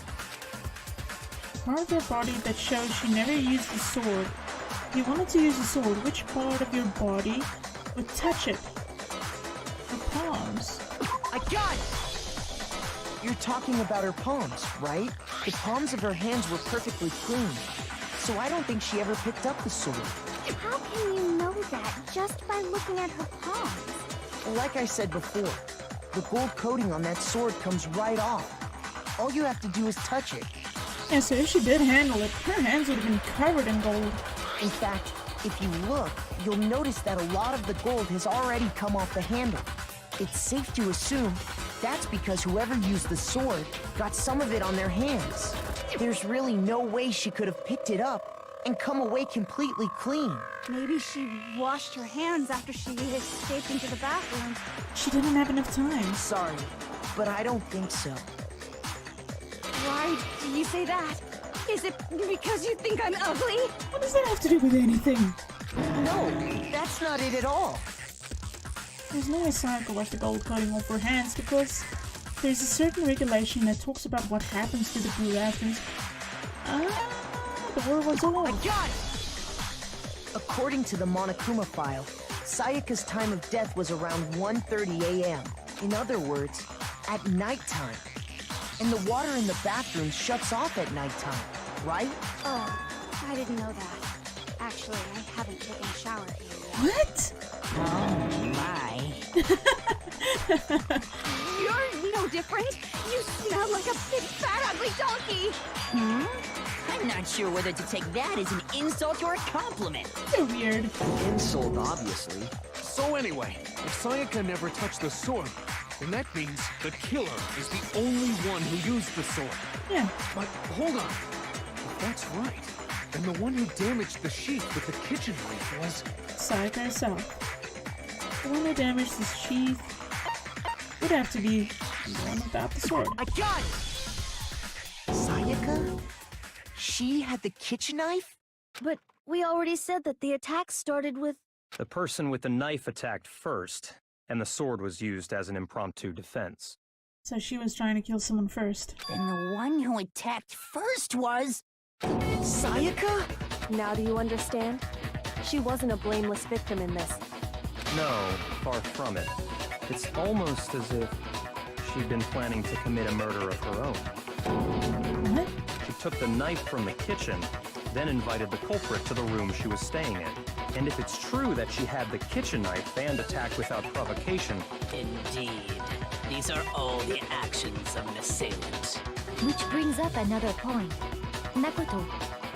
S1: Part of her body that shows she never used the sword. If you wanted to use the sword, which part of your body would touch it? Her palms.
S5: I got it! You're talking about her palms, right? The palms of her hands were perfectly clean. So I don't think she ever picked up the sword.
S15: How can you know that just by looking at her palms?
S5: Like I said before, the gold coating on that sword comes right off. All you have to do is touch it.
S1: Yeah, so if she did handle it, her hands would have been covered in gold.
S5: In fact, if you look, you'll notice that a lot of the gold has already come off the handle. It's safe to assume that's because whoever used the sword got some of it on their hands. There's really no way she could have picked it up and come away completely clean.
S12: Maybe she washed her hands after she escaped into the bathroom.
S1: She didn't have enough time.
S5: Sorry, but I don't think so.
S12: Why do you say that? Is it because you think I'm ugly?
S1: What does that have to do with anything?
S5: No, that's not it at all.
S1: There's no way Sayaka washed the gold coating off her hands because there's a certain regulation that talks about what happens to the blue afterwards. The word was all.
S5: I got it! According to the Monokuma file, Sayaka's time of death was around 1:30 a.m. In other words, at nighttime. And the water in the bathroom shuts off at nighttime, right?
S12: Oh, I didn't know that. Actually, I haven't taken a shower here yet.
S1: What?
S13: Oh my.
S12: You're no different. You smell like a big fat ugly donkey.
S13: I'm not sure whether to take that as an insult or a compliment.
S1: You're weird.
S11: Insult, obviously.
S2: So anyway, if Sayaka never touched the sword, then that means the killer is the only one who used the sword.
S1: Yeah.
S2: But hold on. If that's right, then the one who damaged the sheath with the kitchen knife was
S1: Sayaka herself. The one who damaged the sheath would have to be the one without the sword.
S5: I got it! Sayaka? She had the kitchen knife?
S9: But we already said that the attack started with...
S8: The person with the knife attacked first, and the sword was used as an impromptu defense.
S1: So she was trying to kill someone first.
S13: Then the one who attacked first was...
S5: Sayaka?
S4: Now do you understand? She wasn't a blameless victim in this.
S8: No, far from it. It's almost as if she'd been planning to commit a murder of her own.
S1: What?
S8: She took the knife from the kitchen, then invited the culprit to the room she was staying in. And if it's true that she had the kitchen knife and attacked without provocation...
S10: Indeed. These are all the actions of an assailant.
S9: Which brings up another point. Makoto,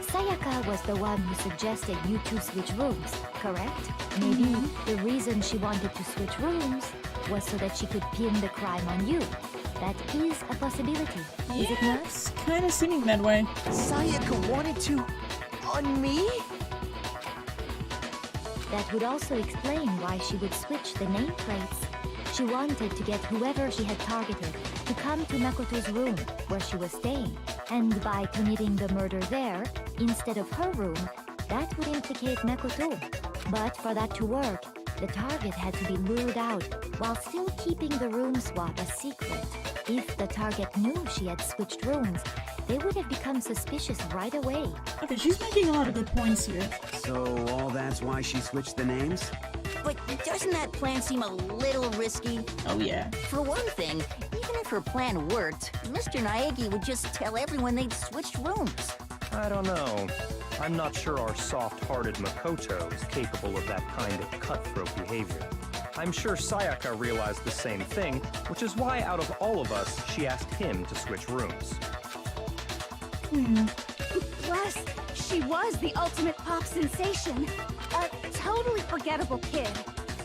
S9: Sayaka was the one who suggested you two switch rooms, correct? Maybe the reason she wanted to switch rooms was so that she could pin the crime on you. That is a possibility, is it not?
S1: It's kind of seeming that way.
S5: Sayaka wanted to... on me?
S9: That would also explain why she would switch the nameplates. She wanted to get whoever she had targeted to come to Makoto's room where she was staying. And by committing the murder there, instead of her room, that would implicate Makoto. But for that to work, the target had to be lured out while still keeping the room swap a secret. If the target knew she had switched rooms, they would have become suspicious right away.
S1: Okay, she's making a lot of good points here.
S6: So all that's why she switched the names?
S3: But doesn't that plan seem a little risky?
S1: Oh yeah.
S3: For one thing, even if her plan worked, Mr. Naegi would just tell everyone they'd switched rooms.
S8: I don't know. I'm not sure our soft-hearted Makoto is capable of that kind of cutthroat behavior. I'm sure Sayaka realized the same thing, which is why out of all of us, she asked him to switch rooms.
S12: Plus, she was the ultimate pop sensation. A totally forgettable kid.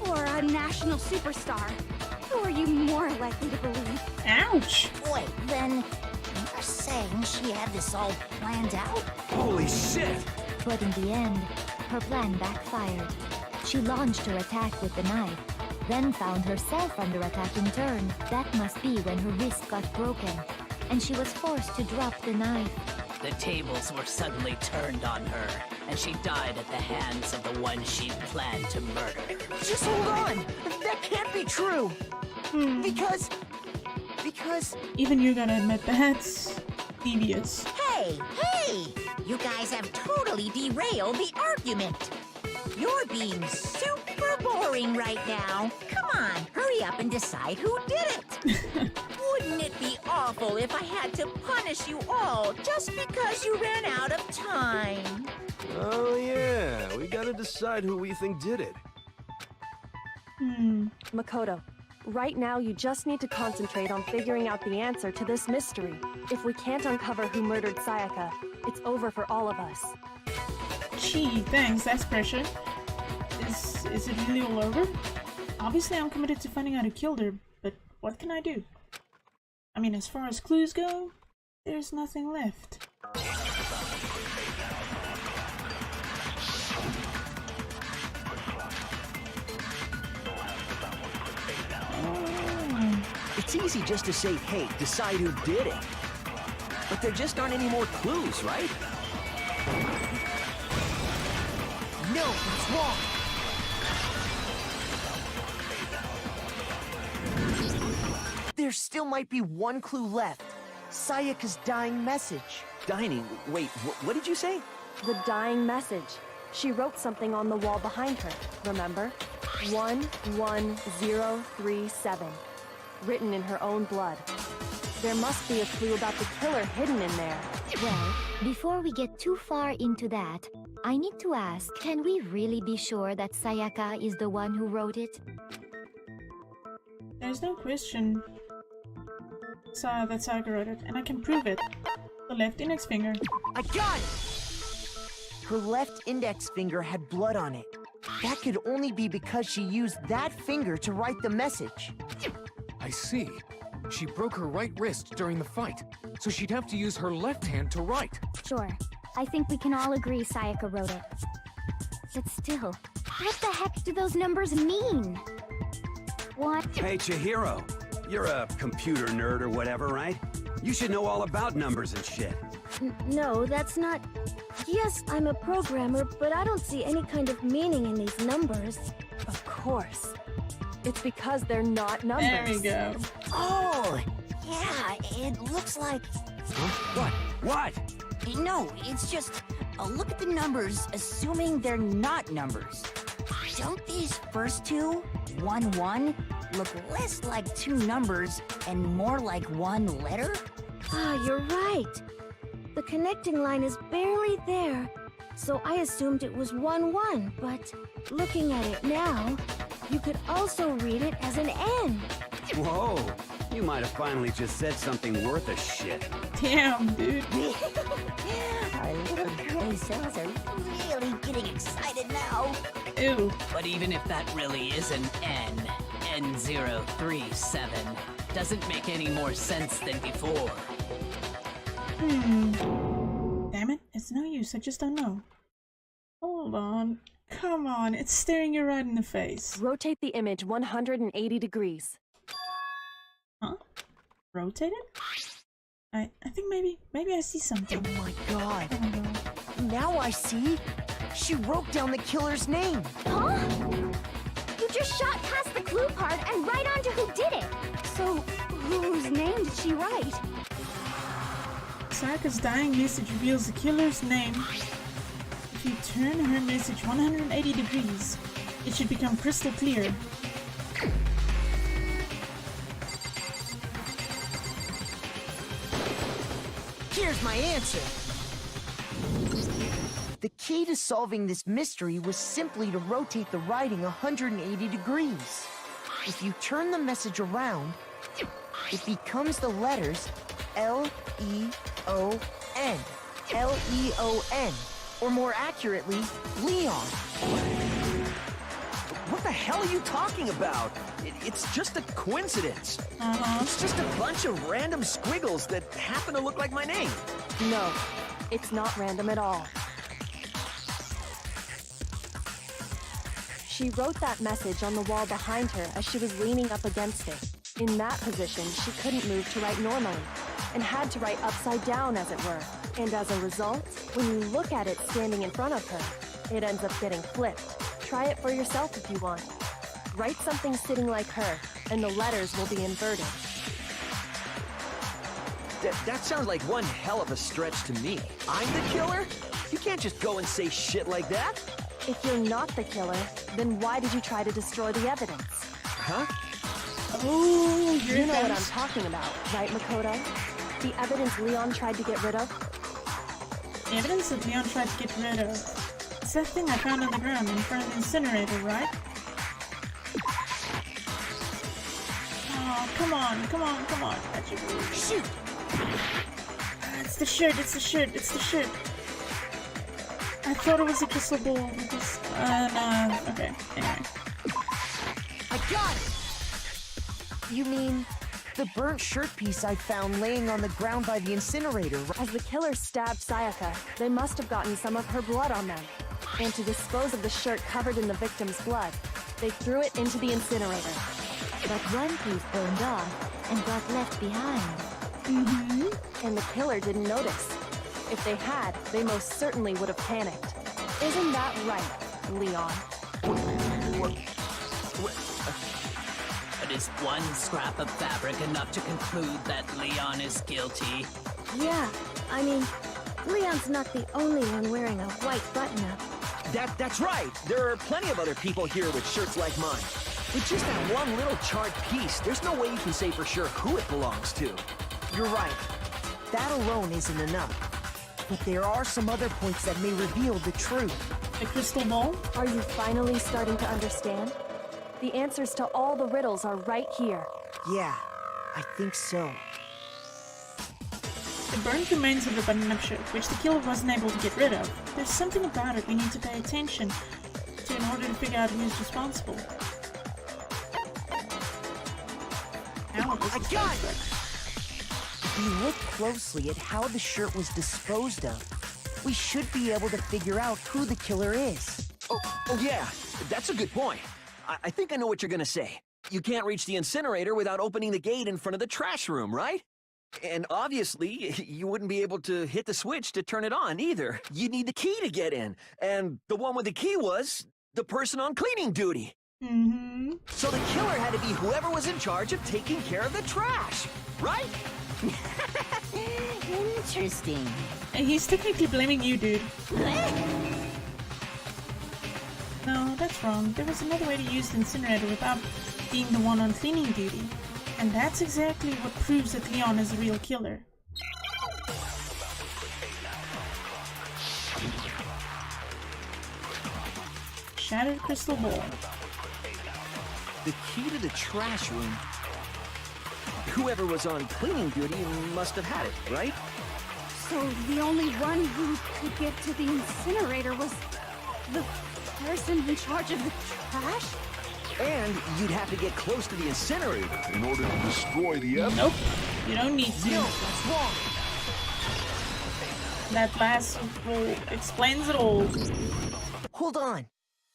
S12: Or a national superstar. Who are you more likely to believe?
S1: Ouch!
S3: Wait, then you're saying she had this all planned out?
S6: Holy shit!
S9: But in the end, her plan backfired. She launched her attack with the knife, then found herself under attack in turn. That must be when her wrist got broken, and she was forced to drop the knife.
S10: The tables were suddenly turned on her, and she died at the hands of the one she'd planned to murder.
S5: Just hold on! That can't be true! Because...
S1: Even you gotta admit that's devious.
S13: Hey! You guys have totally derailed the argument. You're being super boring right now. Come on, hurry up and decide who did it. Wouldn't it be awful if I had to punish you all just because you ran out of time?
S7: Oh yeah, we gotta decide who we think did it.
S4: Makoto, right now you just need to concentrate on figuring out the answer to this mystery. If we can't uncover who murdered Sayaka, it's over for all of us.
S1: Gee, thanks, that's pressure. Is it really all over? Obviously I'm committed to finding out who killed her, but what can I do? I mean, as far as clues go, there's nothing left.
S11: It's easy just to say, hey, decide who did it. But there just aren't any more clues, right?
S5: No, it's wrong! There still might be one clue left. Sayaka's dying message.
S11: Dining? Wait, what did you say?
S4: The dying message. She wrote something on the wall behind her, remember? 11037. Written in her own blood. There must be a clue about the killer hidden in there.
S9: Well, before we get too far into that, I need to ask, can we really be sure that Sayaka is the one who wrote it?
S1: There's no question. That Sayaka wrote it, and I can prove it. The left index finger.
S5: I got it! Her left index finger had blood on it. That could only be because she used that finger to write the message.
S2: I see. She broke her right wrist during the fight, so she'd have to use her left hand to write.
S15: Sure. I think we can all agree Sayaka wrote it. But still, what the heck do those numbers mean? What?
S6: Hey, Chihiro. You're a computer nerd or whatever, right? You should know all about numbers and shit.
S15: No, that's not... Yes, I'm a programmer, but I don't see any kind of meaning in these numbers.
S4: Of course. It's because they're not numbers.
S1: There we go.
S3: Oh, yeah, it looks like...
S6: Huh? What?
S3: No, it's just... look at the numbers, assuming they're not numbers. Don't these first two, 1-1, look less like two numbers and more like one letter?
S15: Ah, you're right. The connecting line is barely there, so I assumed it was 1-1, but looking at it now, you could also read it as an N.
S6: Whoa, you might have finally just said something worth a shit.
S1: Damn, dude.
S3: Our little curly cells are really getting excited now.
S1: Ew.
S10: But even if that really is an N, N037, doesn't make any more sense than before.
S1: Damn it, it's no use, I just don't know. Hold on. Come on, it's staring you right in the face.
S4: Rotate the image 180 degrees.
S1: Huh? Rotate it? I think maybe I see something.
S5: Oh my god. Now I see. She wrote down the killer's name.
S15: Huh? You just shot past the clue part and right onto who did it.
S12: So, whose name did she write?
S1: Sayaka's dying message reveals the killer's name. If you turn her message 180 degrees, It should become crystal clear.
S5: Here's my answer. The key to solving this mystery was simply to rotate the writing 180 degrees. If you turn the message around, it becomes the letters L-E-O-N. L-E-O-N. Or more accurately, Leon.
S11: What the hell are you talking about? It's just a coincidence. It's just a bunch of random squiggles that happen to look like my name.
S4: No, it's not random at all. She wrote that message on the wall behind her as she was leaning up against it. In that position, she couldn't move to write normally, and had to write upside down, as it were. And as a result, when you look at it standing in front of her, it ends up getting flipped. Try it for yourself if you want. Write something sitting like her, and the letters will be inverted.
S11: That sounds like one hell of a stretch to me. I'm the killer? You can't just go and say shit like that.
S4: If you're not the killer, then why did you try to destroy the evidence?
S11: Huh?
S1: Oh,
S4: you know what I'm talking about, right, Makoto? The evidence Leon tried to get rid of?
S1: The evidence that Leon tried to get rid of. It's that thing I found on the ground in front of the incinerator, right? Oh, come on.
S5: Shoot!
S1: It's the shirt. I thought it was a crystal ball because, no, okay, anyway.
S5: I got it! You mean the burnt shirt piece I found laying on the ground by the incinerator?
S4: As the killer stabbed Sayaka, they must have gotten some of her blood on them. And to dispose of the shirt covered in the victim's blood, they threw it into the incinerator.
S9: But one piece burned off and got left behind.
S4: And the killer didn't notice. If they had, they most certainly would have panicked. Isn't that right, Leon?
S10: But is one scrap of fabric enough to conclude that Leon is guilty?
S15: Yeah, I mean, Leon's not the only one wearing a white button-up.
S11: That's right. There are plenty of other people here with shirts like mine. With just that one little charred piece, there's no way you can say for sure who it belongs to.
S5: You're right. That alone isn't enough. But there are some other points that may reveal the truth.
S1: The crystal ball?
S4: Are you finally starting to understand? The answers to all the riddles are right here.
S5: Yeah, I think so.
S1: The burnt remains of the button-up shirt, which the killer wasn't able to get rid of. There's something about it we need to pay attention to in order to figure out who's responsible. Now
S5: I got it! If you look closely at how the shirt was disposed of, we should be able to figure out who the killer is.
S11: Oh yeah, that's a good point. I think I know what you're gonna say. You can't reach the incinerator without opening the gate in front of the trash room, right? And obviously, you wouldn't be able to hit the switch to turn it on either. You'd need the key to get in. And the one with the key was the person on cleaning duty. So the killer had to be whoever was in charge of taking care of the trash, right?
S13: Interesting.
S1: He's technically blaming you, dude. No, that's wrong. There was another way to use the incinerator without being the one on cleaning duty. And that's exactly what proves that Leon is the real killer. Shattered crystal ball.
S11: The key to the trash room. Whoever was on cleaning duty must have had it, right?
S12: So the only one who could get to the incinerator was the person in charge of the trash?
S11: And you'd have to get close to the incinerator in order to destroy the evidence.
S1: Nope, you don't need to.
S5: No, that's wrong.
S1: That last rule explains it all.
S5: Hold on.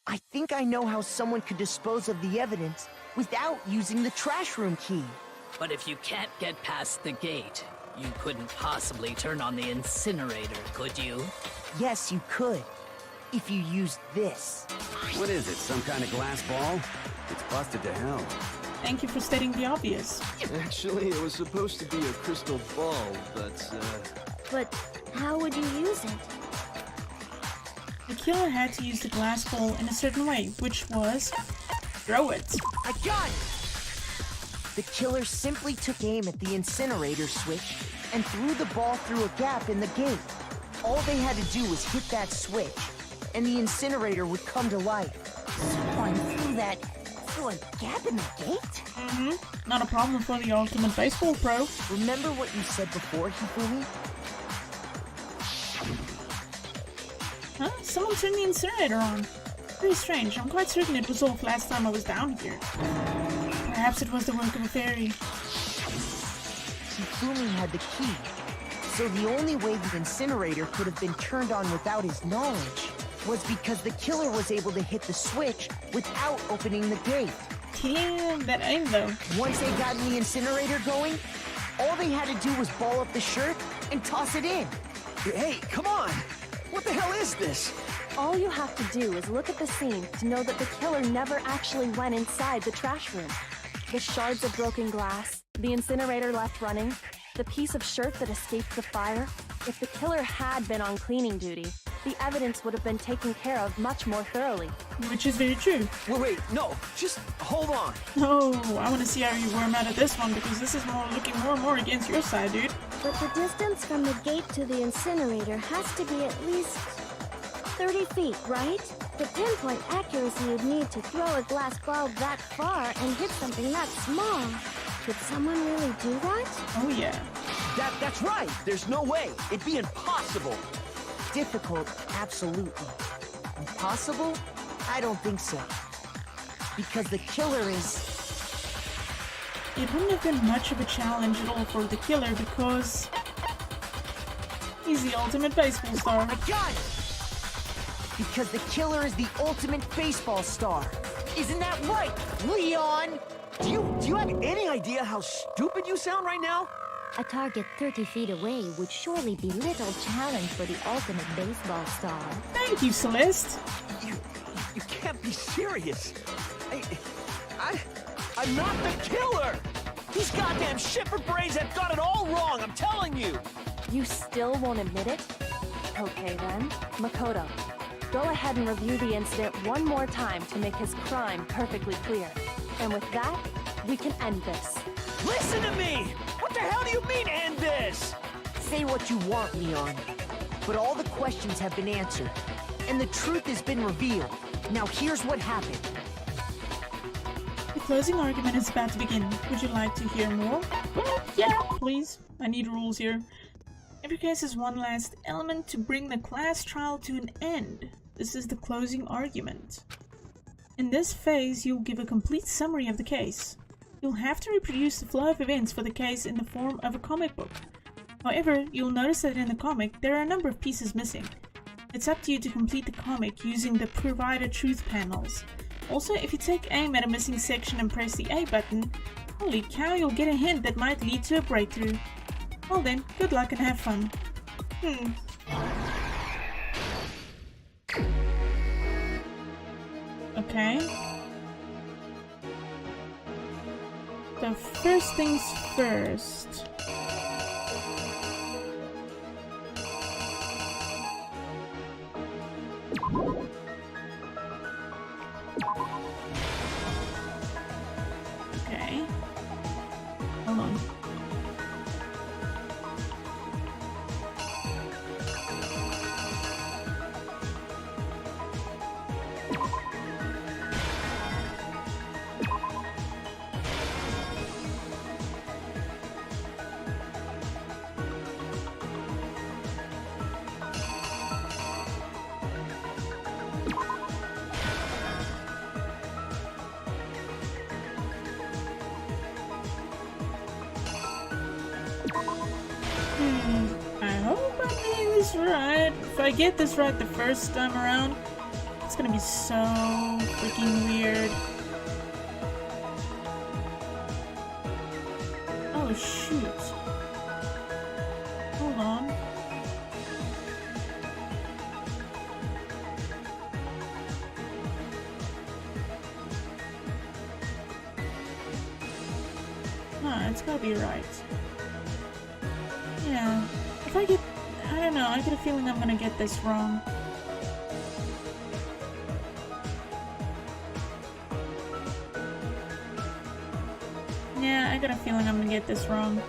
S5: I think I know how someone could dispose of the evidence without using the trash room key.
S10: But if you can't get past the gate, you couldn't possibly turn on the incinerator, could you?
S5: Yes, you could. If you used this.
S6: What is it, some kind of glass ball? It's busted to hell.
S1: Thank you for stating the obvious.
S7: Actually, it was supposed to be a crystal ball, but
S15: But how would you use it?
S1: The killer had to use the glass ball in a certain way, which was throw it.
S5: I got it! The killer simply took aim at the incinerator switch and threw the ball through a gap in the gate. All they had to do was hit that switch, and the incinerator would come to life.
S13: Someone through a gap in the gate?
S1: Mm-hmm. Not a problem for the ultimate baseball pro.
S5: Remember what you said before, Hifumi?
S1: Huh? Someone turned the incinerator on. Very strange. I'm quite certain it was off last time I was down here. Perhaps it was the work of a fairy.
S5: Hifumi had the key, so the only way the incinerator could have been turned on without his knowledge was because the killer was able to hit the switch without opening the gate.
S1: Yeah, that ain't though.
S5: Once they got the incinerator going, all they had to do was ball up the shirt and toss it in.
S11: Hey, come on! What the hell is this?
S4: All you have to do is look at the scene to know that the killer never actually went inside the trash room. The shards of broken glass, the incinerator left running, the piece of shirt that escaped the fire. If the killer had been on cleaning duty, the evidence would have been taken care of much more thoroughly.
S1: Which is very true.
S11: Wait, no, just hold on.
S1: Oh, I want to see how you worm out of this one, because this is looking more and more against your side, dude.
S15: But the distance from the gate to the incinerator has to be at least 30 feet, right? The pinpoint accuracy you'd need to throw a glass ball that far and hit something that small. Could someone really do that?
S1: Oh yeah.
S11: That's right. There's no way. It'd be impossible.
S5: Difficult, absolutely. Impossible? I don't think so. Because the killer is...
S1: It wouldn't have been much of a challenge at all for the killer because... he's the ultimate baseball star.
S5: I got it! Because the killer is the ultimate baseball star. Isn't that right, Leon?
S11: Do you have any idea how stupid you sound right now?
S9: A target 30 feet away would surely be little challenge for the ultimate baseball star.
S1: Thank you, Celeste.
S11: You can't be serious. I'm not the killer! These goddamn shipper brains have got it all wrong, I'm telling you!
S4: You still won't admit it? Okay then, Makoto. Go ahead and review the incident one more time to make his crime perfectly clear. And with that, we can end this.
S11: Listen to me! What the hell do you mean, end this?
S5: Say what you want, Leon. But all the questions have been answered, and the truth has been revealed. Now here's what happened.
S1: The closing argument is about to begin. Would you like to hear more? Well, yeah, please. I need rules here. Every case has one last element to bring the class trial to an end. This is the closing argument. In this phase, you'll give a complete summary of the case. You'll have to reproduce the flow of events for the case in the form of a comic book. However, you'll notice that in the comic, there are a number of pieces missing. It's up to you to complete the comic using the provided truth panels. Also, if you take aim at a missing section and press the A button, holy cow, you'll get a hint that might lead to a breakthrough. Well then, good luck and have fun. Okay. So first things first. Okay. Hold on. I hope I'm getting this right. If I get this right the first time around, it's gonna be so freaking weird. Oh shoot. Hold on. It's gotta be right. Yeah, if I don't know, I get a feeling I'm gonna get this wrong. Yeah, I got a feeling I'm gonna get this wrong.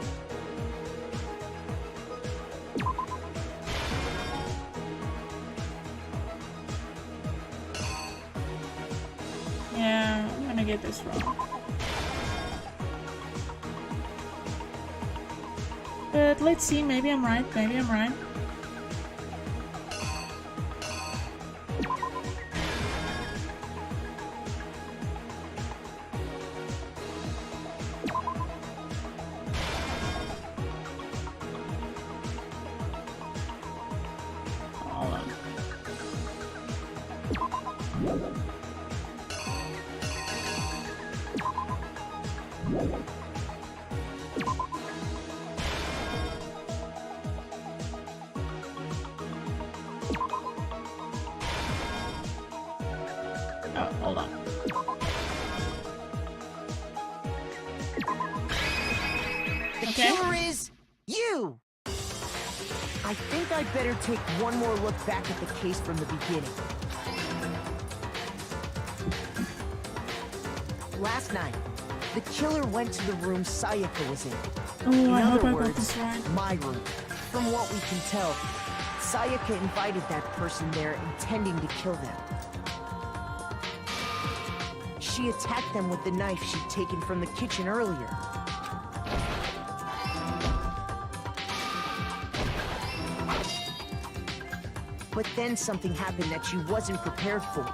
S1: Yeah, I'm gonna get this wrong. But let's see, maybe I'm right, maybe I'm right. Hold on. Oh, hold on.
S5: The
S1: Okay.
S5: killer is you! I think I'd better take one more look back at the case from the beginning. Last night, the killer went to the room Sayaka was in.
S1: Oh,
S5: In
S1: I hope
S5: other
S1: I got
S5: words,
S1: this right.
S5: my room. From what we can tell, Sayaka invited that person there intending to kill them. She attacked them with the knife she'd taken from the kitchen earlier. But then something happened that she wasn't prepared for.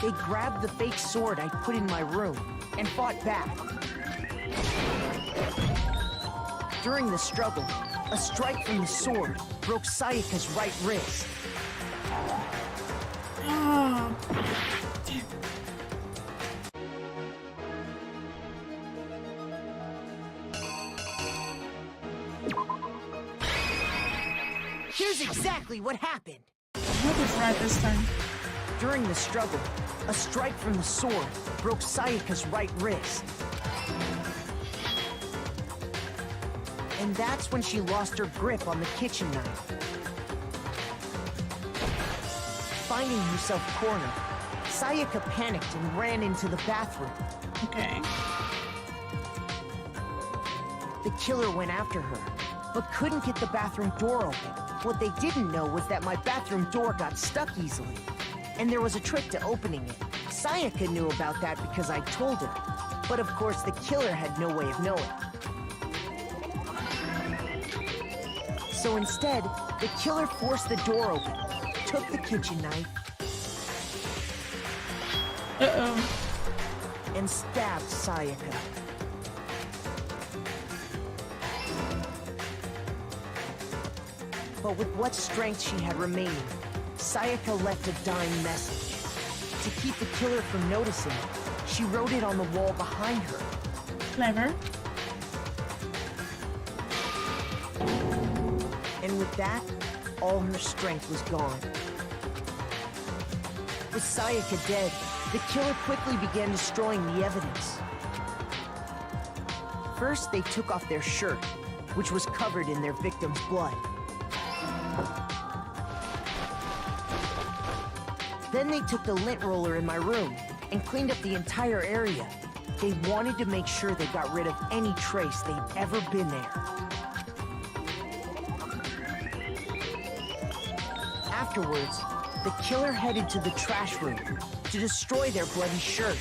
S5: They grabbed the fake sword I put in my room and fought back. During the struggle, a strike from the sword broke Sayaka's right wrist.
S1: Oh.
S5: Here's exactly what happened.
S1: I hope it's right this time.
S5: During the struggle, a strike from the sword broke Sayaka's right wrist. And that's when she lost her grip on the kitchen knife. Finding herself cornered, Sayaka panicked and ran into the bathroom.
S1: Okay.
S5: The killer went after her, but couldn't get the bathroom door open. What they didn't know was that my bathroom door got stuck easily, and there was a trick to opening it. Sayaka knew about that because I told her, but of course the killer had no way of knowing. So instead, the killer forced the door open, took the kitchen knife, and stabbed Sayaka. But with what strength she had remaining, Sayaka left a dying message. To keep the killer from noticing, she wrote it on the wall behind her.
S1: Clever.
S5: And with that, all her strength was gone. With Sayaka dead, the killer quickly began destroying the evidence. First, they took off their shirt, which was covered in their victim's blood. Then they took the lint roller in my room and cleaned up the entire area. They wanted to make sure they got rid of any trace they'd ever been there. Afterwards, the killer headed to the trash room to destroy their bloody shirt.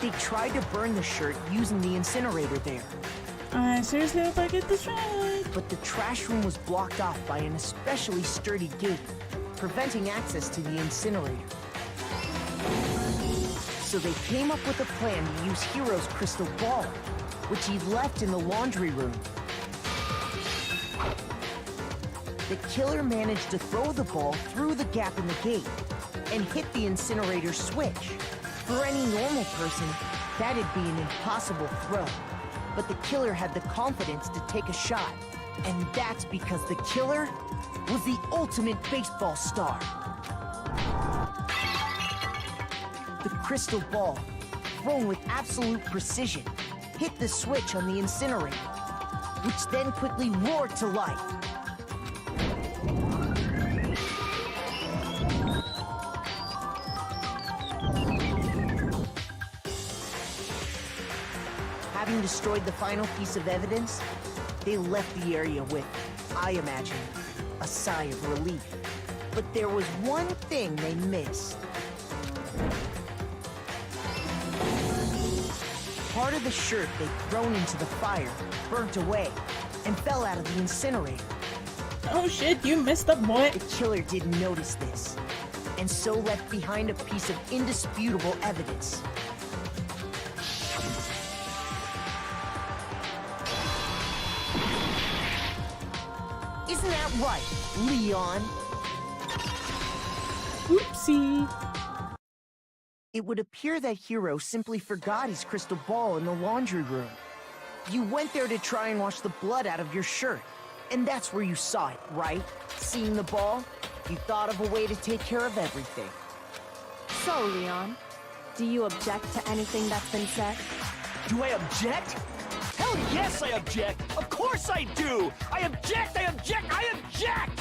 S5: They tried to burn the shirt using the incinerator there.
S1: I seriously hope I get this right.
S5: But the trash room was blocked off by an especially sturdy gate, preventing access to the incinerator. So they came up with a plan to use Hero's crystal ball, which he left in the laundry room. The killer managed to throw the ball through the gap in the gate and hit the incinerator switch. For any normal person, that'd be an impossible throw. But the killer had the confidence to take a shot. And that's because the killer was the ultimate baseball star. The crystal ball, thrown with absolute precision, hit the switch on the incinerator, which then quickly roared to life. having destroyed the final piece of evidence, they left the area with, I imagine, a sigh of relief. But there was one thing they missed. Part of the shirt they'd thrown into the fire burnt away and fell out of the incinerator.
S1: Oh shit, you messed up, boy.
S5: The killer didn't notice this, and so left behind a piece of indisputable evidence. Isn't that right, Leon?
S1: Oopsie.
S5: It would appear that Hiro simply forgot his crystal ball in the laundry room. You went there to try and wash the blood out of your shirt, and that's where you saw it, right? Seeing the ball, you thought of a way to take care of everything.
S4: So, Leon, do you object to anything that's been said?
S11: Do I object? Hell yes, I object! Of course I do! I object! I object! I object!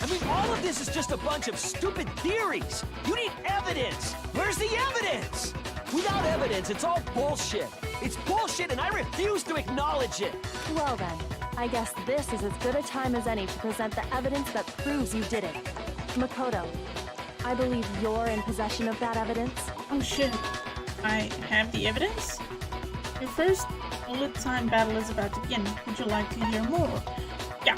S11: I mean, all of this is just a bunch of stupid theories! You need evidence! Where's the evidence? Without evidence, it's all bullshit! It's bullshit and I refuse to acknowledge it!
S4: Well then, I guess this is as good a time as any to present the evidence that proves you did it. Makoto, I believe you're in possession of that evidence.
S1: Oh shit. I have the evidence? Your first bullet time battle is about to begin. Would you like to hear more? Yeah.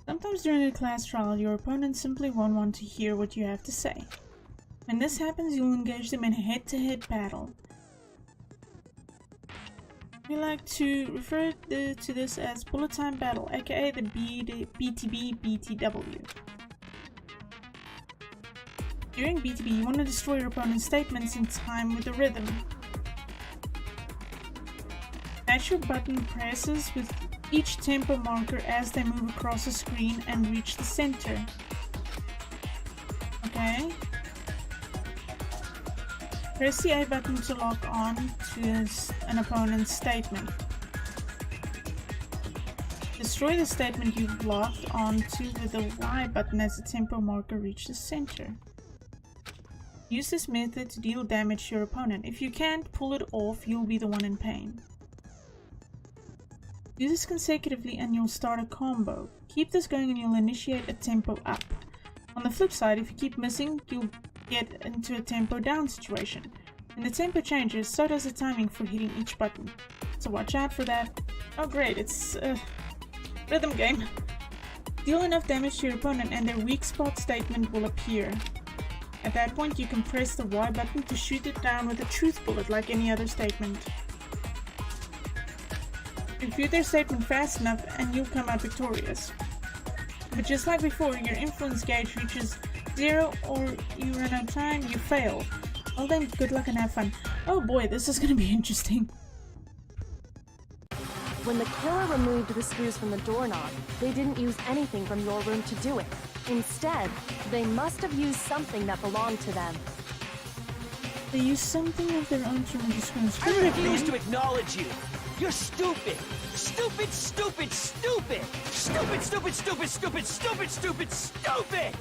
S1: Sometimes during a class trial, your opponent simply won't want to hear what you have to say. When this happens, you'll engage them in a head-to-head battle. We like to refer to this as bullet time battle, aka the BTB BTW. During BTB, you want to destroy your opponent's statements in time with the rhythm. Match your button presses with each tempo marker as they move across the screen and reach the center. Okay. Press the A button to lock on to an opponent's statement. Destroy the statement you've locked onto with the Y button as the tempo marker reaches the center. Use this method to deal damage to your opponent. If you can't pull it off, you'll be the one in pain. Do this consecutively and you'll start a combo. Keep this going and you'll initiate a tempo up. On the flip side, if you keep missing, you'll get into a tempo down situation. When the tempo changes, so does the timing for hitting each button. So watch out for that. Oh great, it's a rhythm game. Deal enough damage to your opponent and their weak spot statement will appear. At that point, you can press the Y button to shoot it down with a truth bullet like any other statement. Refute their statement fast enough and you'll come out victorious. But just like before, your influence gauge reaches 0 or you run out of time, you fail. Well then, good luck and have fun. Oh boy, this is gonna be interesting.
S4: When the killer removed the screws from the doorknob, they didn't use anything from your room to do it. Instead, they must have used something that belonged to them.
S1: They used something of their own to remove the screws.
S11: I refuse to acknowledge you! You're stupid! Stupid, stupid, stupid! Stupid, stupid, stupid, stupid, stupid, stupid, stupid!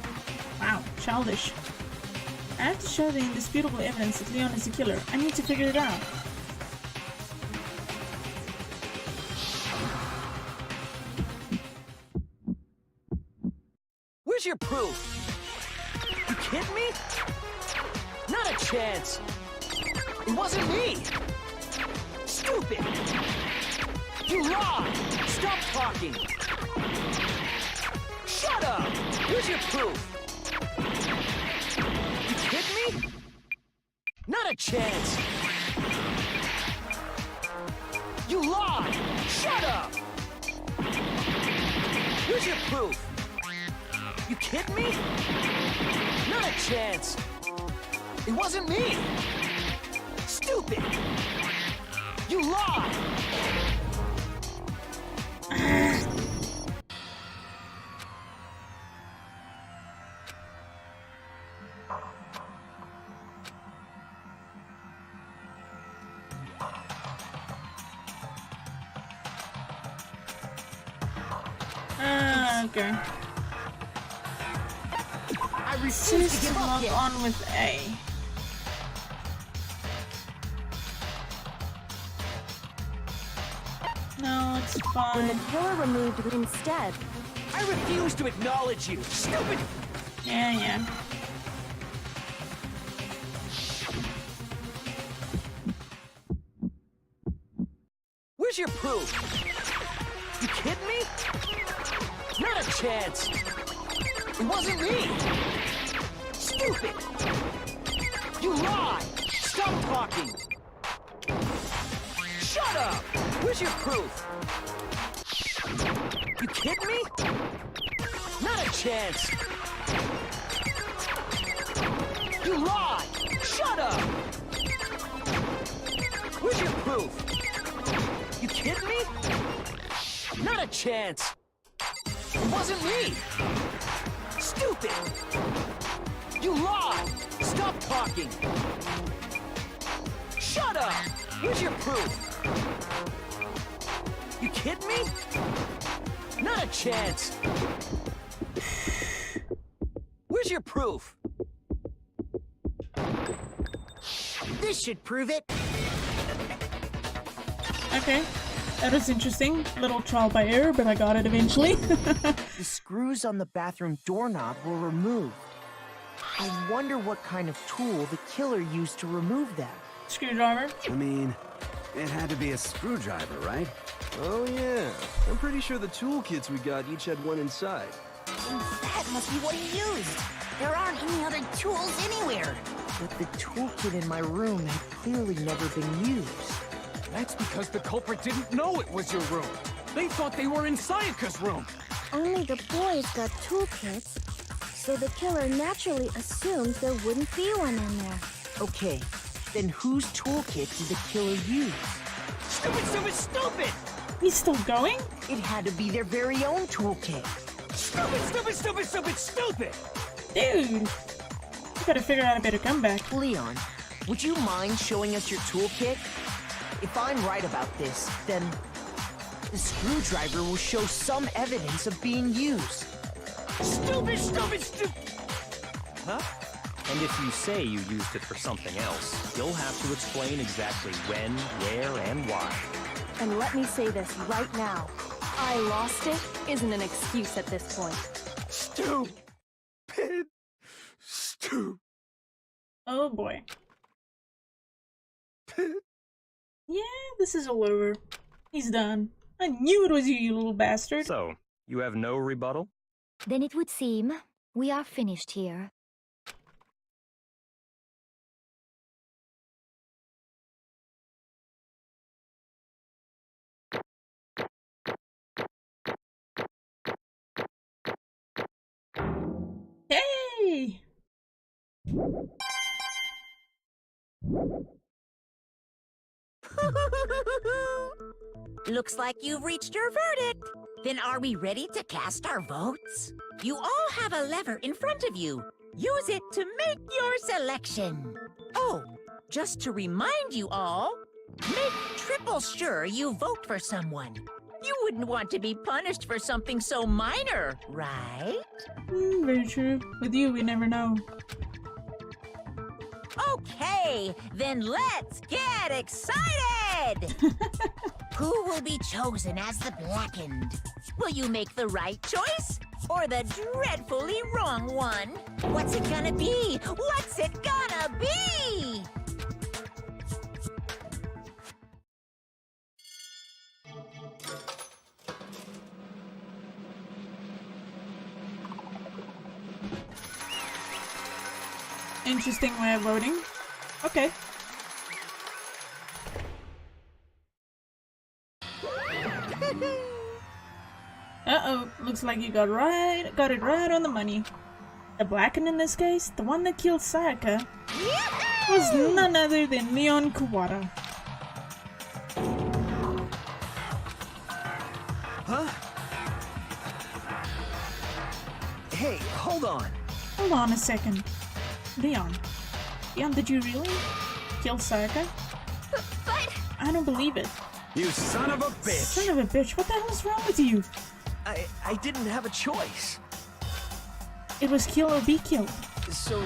S1: Wow, childish. I have to show the indisputable evidence that Leon is the killer. I need to figure it out.
S11: Where's your proof? You kidding me? Not a chance! It wasn't me! Stupid! You lied! Stop talking! Shut up! Here's your proof! You kidding me? Not a chance! You lied! Shut up! Here's your proof! You kidding me? Not a chance! It wasn't me! Stupid! You lied!
S1: Okay.
S5: I refuse to give up
S1: Log
S5: yet.
S1: on with A. looks
S4: When the
S1: fine.
S4: killer removed it instead.
S11: I refuse to acknowledge you, stupid!
S1: Yeah.
S11: Where's your proof? You kidding me? Not a chance! It wasn't me! Stupid! You lie! Stop talking! Shut up! Where's your proof? You kidding me? Not a chance! You lie! Shut up! Where's your proof? You kidding me? Not a chance! It wasn't me! Stupid! You lie! Stop talking! Shut up! Where's your proof? You kidding me? Not a chance! Where's your proof?
S13: This should prove it.
S1: Okay. That was interesting. Little trial by error, but I got it eventually.
S5: The screws on the bathroom doorknob were removed. I wonder what kind of tool the killer used to remove them.
S1: Screwdriver?
S6: I mean, it had to be a screwdriver, right?
S7: Oh yeah, I'm pretty sure the toolkits we got each had one inside.
S13: And that must be what he used. There aren't any other tools anywhere.
S5: But the toolkit in my room had clearly never been used.
S2: That's because the culprit didn't know it was your room. They thought they were in Sayaka's room.
S9: Only the boys got toolkits, so the killer naturally assumed there wouldn't be one in there.
S5: Okay, then whose toolkit did the killer use?
S11: Stupid, stupid, stupid!
S1: He's still going?
S5: It had to be their very own toolkit.
S11: Stupid, stupid, stupid, stupid, stupid!
S1: Dude! You gotta figure out a better comeback.
S5: Leon, would you mind showing us your toolkit? If I'm right about this, then the screwdriver will show some evidence of being used.
S11: Stupid, stupid, stupid!
S8: Huh? And if you say you used it for something else, you'll have to explain exactly when, where, and why.
S4: And let me say this right now. I lost it isn't an excuse at this point.
S7: Stupid. Stupid.
S1: Oh boy. Yeah, this is all over. He's done. I knew it was you, you little bastard.
S8: So, you have no rebuttal?
S9: Then it would seem we are finished here.
S1: Hey!
S13: Looks like you've reached your verdict. Then are we ready to cast our votes? You all have a lever in front of you. Use it to make your selection. Oh, just to remind you all, make triple sure you vote for someone. You wouldn't want to be punished for something so minor, right?
S1: Very true. With you, we never know.
S13: Okay, then let's get excited! Who will be chosen as the Blackened? Will you make the right choice? Or the dreadfully wrong one? What's it gonna be? What's it gonna be?
S1: Interesting way of voting. Okay. Uh-oh, looks like you got it right on the money. The Blackened in this case, the one that killed Sayaka, was none other than Leon Kawata.
S11: Huh? Hey, hold on.
S1: Hold on a second. Leon, did you really kill Sayaka?
S12: But...
S1: I don't believe it.
S6: You son of a bitch!
S1: Son of a bitch, what the hell's wrong with you?
S11: I didn't have a choice.
S1: It was kill or be killed.
S11: So,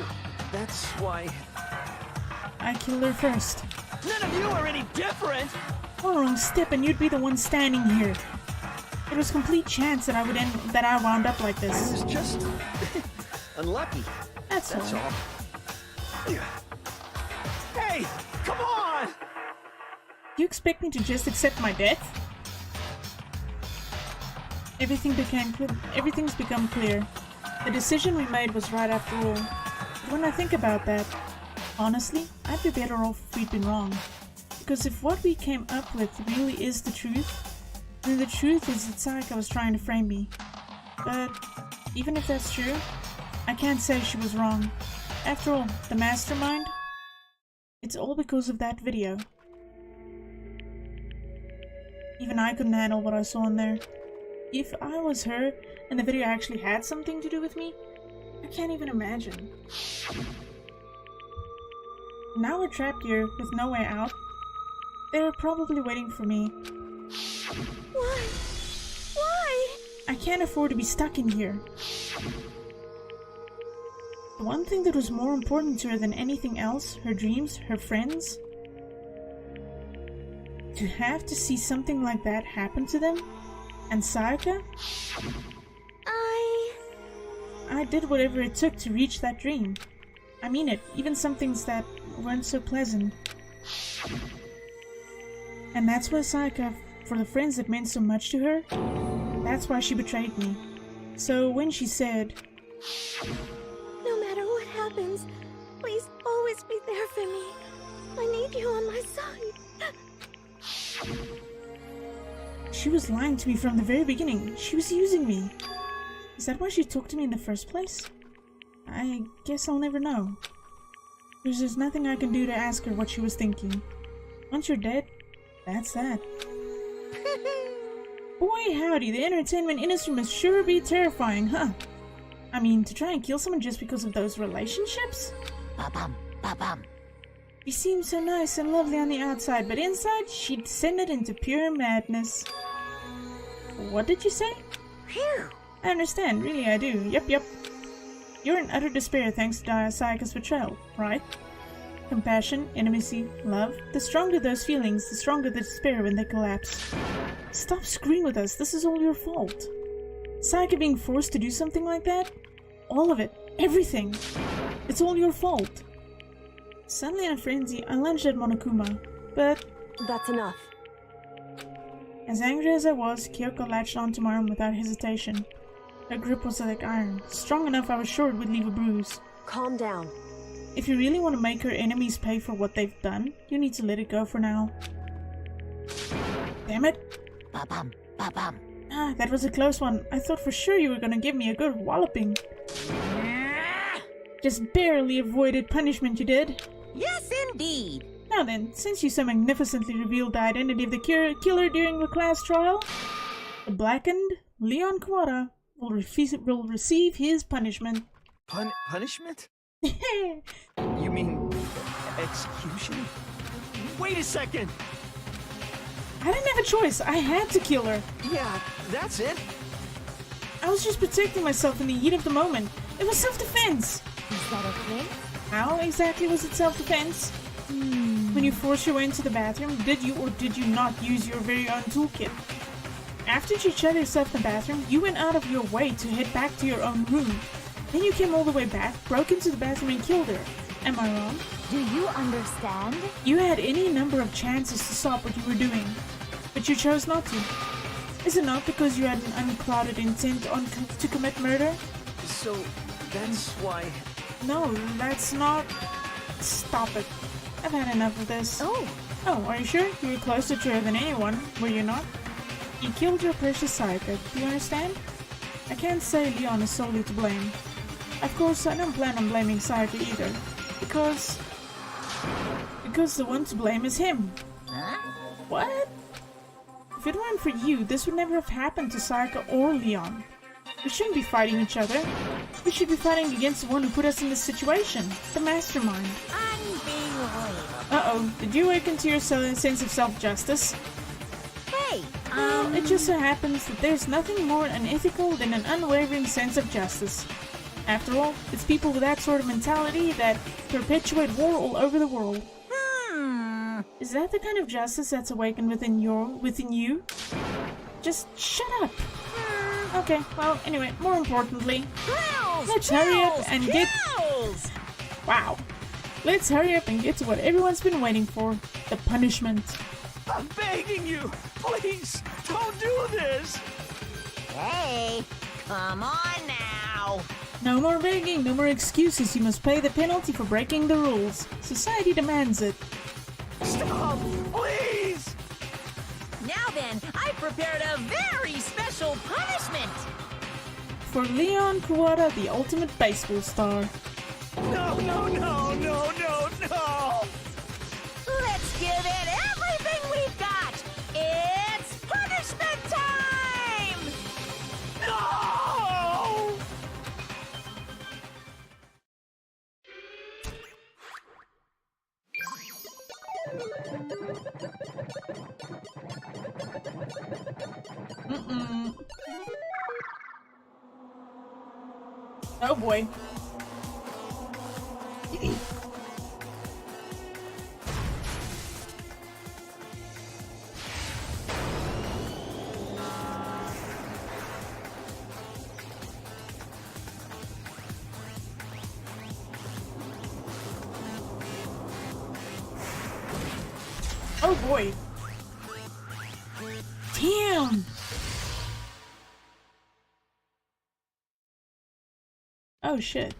S11: that's why...
S1: I killed her first.
S11: None of you are any different!
S1: One wrong step and you'd be the one standing here. It was complete chance that I wound up like this.
S11: It was just unlucky.
S1: That's all.
S11: Hey, come on!
S1: You expect me to just accept my death? Everything's become clear. The decision we made was right after all. But when I think about that, honestly, I'd be better off if we'd been wrong. Because if what we came up with really is the truth, then the truth is that Sayaka was trying to frame me. But even if that's true, I can't say she was wrong. After all, the mastermind, it's all because of that video. Even I couldn't handle what I saw in there. If I was her, and the video actually had something to do with me, I can't even imagine. Now we're trapped here with no way out. They're probably waiting for me.
S12: Why? Why?
S1: I can't afford to be stuck in here. The one thing that was more important to her than anything else, her dreams, her friends, to have to see something like that happen to them? And Sayaka? I did whatever it took to reach that dream. I mean it, even some things that weren't so pleasant. And that's why Sayaka, for the friends that meant so much to her, that's why she betrayed me. So when she said,
S12: no matter what happens, please always be there for me. I need you on my side.
S1: She was lying to me from the very beginning. She was using me. Is that why she talked to me in the first place? I guess I'll never know. There's just nothing I can do to ask her what she was thinking. Once you're dead, that's that. Boy howdy, the entertainment industry must sure be terrifying, huh? I mean, to try and kill someone just because of those relationships?
S13: Ba-bum, ba-bum.
S1: She seemed so nice and lovely on the outside, but inside, she descended into pure madness. What did you say?
S13: Phew.
S1: I understand, really I do. Yep. You're in utter despair thanks to Sayaka's betrayal, right? Compassion, intimacy, love. The stronger those feelings, the stronger the despair when they collapse. Stop screaming with us, this is all your fault. Sayaka being forced to do something like that? All of it. Everything. It's all your fault. Suddenly in a frenzy, I lunged at Monokuma, but...
S4: That's enough.
S1: As angry as I was, Kyoko latched onto my arm without hesitation. Her grip was like iron, strong enough I was sure it would leave a bruise.
S4: Calm down.
S1: If you really want to make her enemies pay for what they've done, you need to let it go for now. Damn it!
S13: Ba-bum, ba-bum.
S1: Ah, that was a close one. I thought for sure you were gonna give me a good walloping. Just barely avoided punishment, you did.
S13: Yes, indeed.
S1: Now then, since you so magnificently revealed the identity of the killer during the class trial, the blackened Leon Kawada will receive his punishment.
S11: Punishment? You mean execution? Wait a second!
S1: I didn't have a choice. I had to kill her.
S11: Yeah, that's it.
S1: I was just protecting myself in the heat of the moment. It was self-defense.
S9: Is that okay?
S1: How exactly was it self-defense? When you forced your way into the bathroom, did you or did you not use your very own toolkit? After you shut yourself in the bathroom, you went out of your way to head back to your own room. Then you came all the way back, broke into the bathroom and killed her. Am I wrong?
S9: Do you understand?
S1: You had any number of chances to stop what you were doing, but you chose not to. Is it not because you had an unclouded intent to commit murder?
S11: So, that's why...
S1: No, that's not... Stop it. I've had enough of this.
S9: Oh,
S1: are you sure? You were closer to her than anyone, were you not? You killed your precious Sayaka, do you understand? I can't say Leon is solely to blame. Of course, I don't plan on blaming Sayaka either, because the one to blame is him.
S13: Huh?
S1: What? If it weren't for you, this would never have happened to Sayaka or Leon. We shouldn't be fighting each other. We should be fighting against the one who put us in this situation, the mastermind.
S13: Unbelievable.
S1: Uh-oh, did you awaken to your sense of self-justice?
S13: Hey,
S1: Well, it just so happens that there's nothing more unethical than an unwavering sense of justice. After all, it's people with that sort of mentality that perpetuate war all over the world. Is that the kind of justice that's awakened within you? Just shut up. Okay, well, anyway, more importantly, let's hurry up and get... Wow. Let's hurry up and get to what everyone's been waiting for. The punishment.
S2: I'm begging you! Please, don't do this!
S13: Hey, come on now!
S1: No more begging, no more excuses. You must pay the penalty for breaking the rules. Society demands it.
S2: Stop! Please!
S13: Now then, I've prepared a very special punishment!
S1: For Leon Kuwata, the ultimate baseball star.
S2: No, no, no, no, no, no!
S13: Let's give it everything we've got! It's punishment time!
S2: No!
S1: Oh boy. Oh boy. Damn. Oh shit.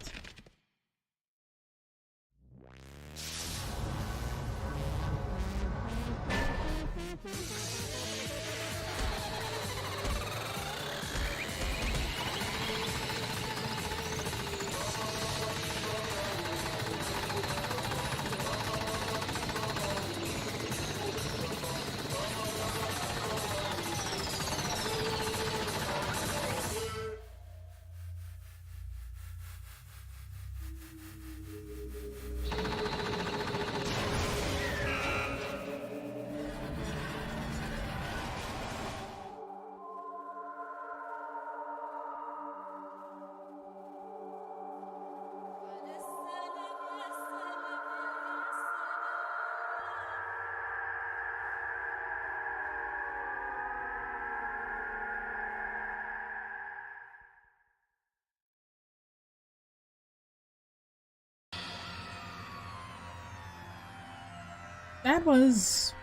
S1: That was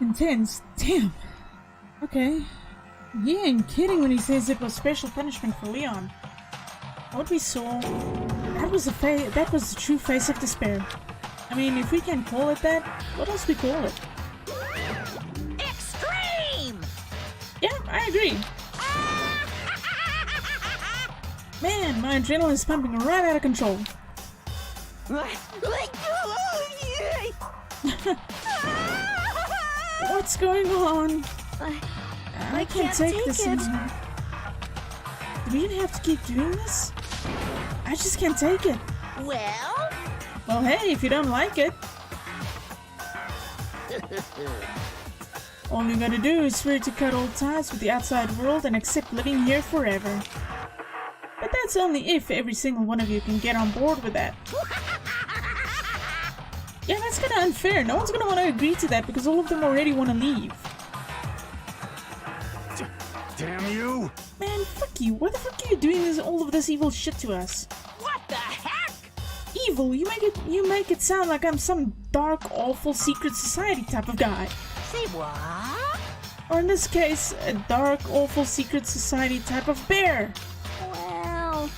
S1: intense. Damn. Okay. He ain't kidding when he says it was special punishment for Leon. What we saw, that was the true face of despair. I mean, if we can call it that, what else we call it?
S13: Extreme!
S1: Yeah, I agree. Man, my adrenaline's pumping right out of control. What's going on? I can't take this anymore. Do we even have to keep doing this? I just can't take it. Well, hey, if you don't like it. All you gotta do is swear to cut all ties with the outside world and accept living here forever. But that's only if every single one of you can get on board with that. Yeah, that's kinda unfair. No one's gonna want to agree to that because all of them already want to leave.
S7: Damn you!
S1: Man, fuck you. Why the fuck are you doing all of this evil shit to us?
S13: What the heck?
S1: Evil? You make it sound like I'm some dark, awful secret society type of guy.
S13: Say what?
S1: Or in this case, a dark, awful secret society type of bear.
S15: Well...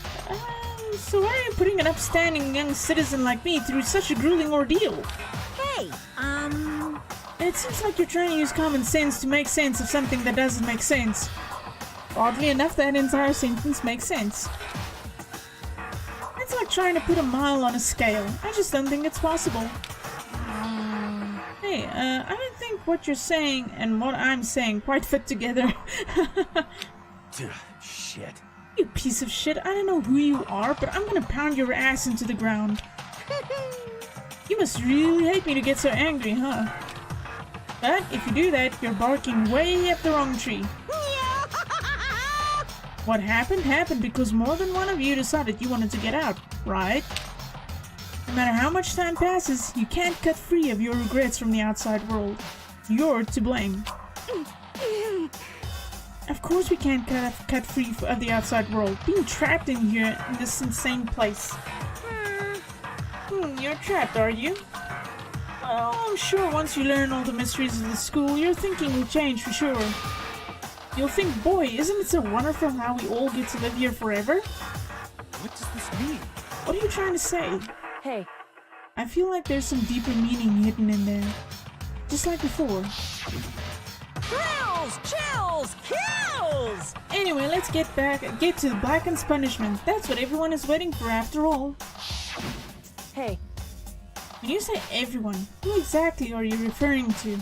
S1: So why are you putting an upstanding young citizen like me through such a grueling ordeal?
S13: Hey,
S1: It seems like you're trying to use common sense to make sense of something that doesn't make sense. Oddly enough, that entire sentence makes sense. It's like trying to put a mile on a scale. I just don't think it's possible. Hey, I don't think what you're saying and what I'm saying quite fit together.
S7: Shit.
S1: You piece of shit, I don't know who you are, but I'm gonna pound your ass into the ground. You must really hate me to get so angry, huh? But if you do that, you're barking way up the wrong tree. What happened happened because more than one of you decided you wanted to get out, right? No matter how much time passes, you can't cut free of your regrets from the outside world. You're to blame. Of course we can't cut free of the outside world. Being trapped in here in this insane place. You're trapped, are you? Well, I'm sure once you learn all the mysteries of the school, your thinking will change for sure. You'll think, boy, isn't it so wonderful how we all get to live here forever?
S2: What does this mean?
S1: What are you trying to say?
S4: Hey.
S1: I feel like there's some deeper meaning hidden in there. Just like before.
S13: Thrills, chills, kills!
S1: Anyway, let's get to the Blacken's punishment. That's what everyone is waiting for after all.
S4: Hey.
S1: When you say everyone, who exactly are you referring to?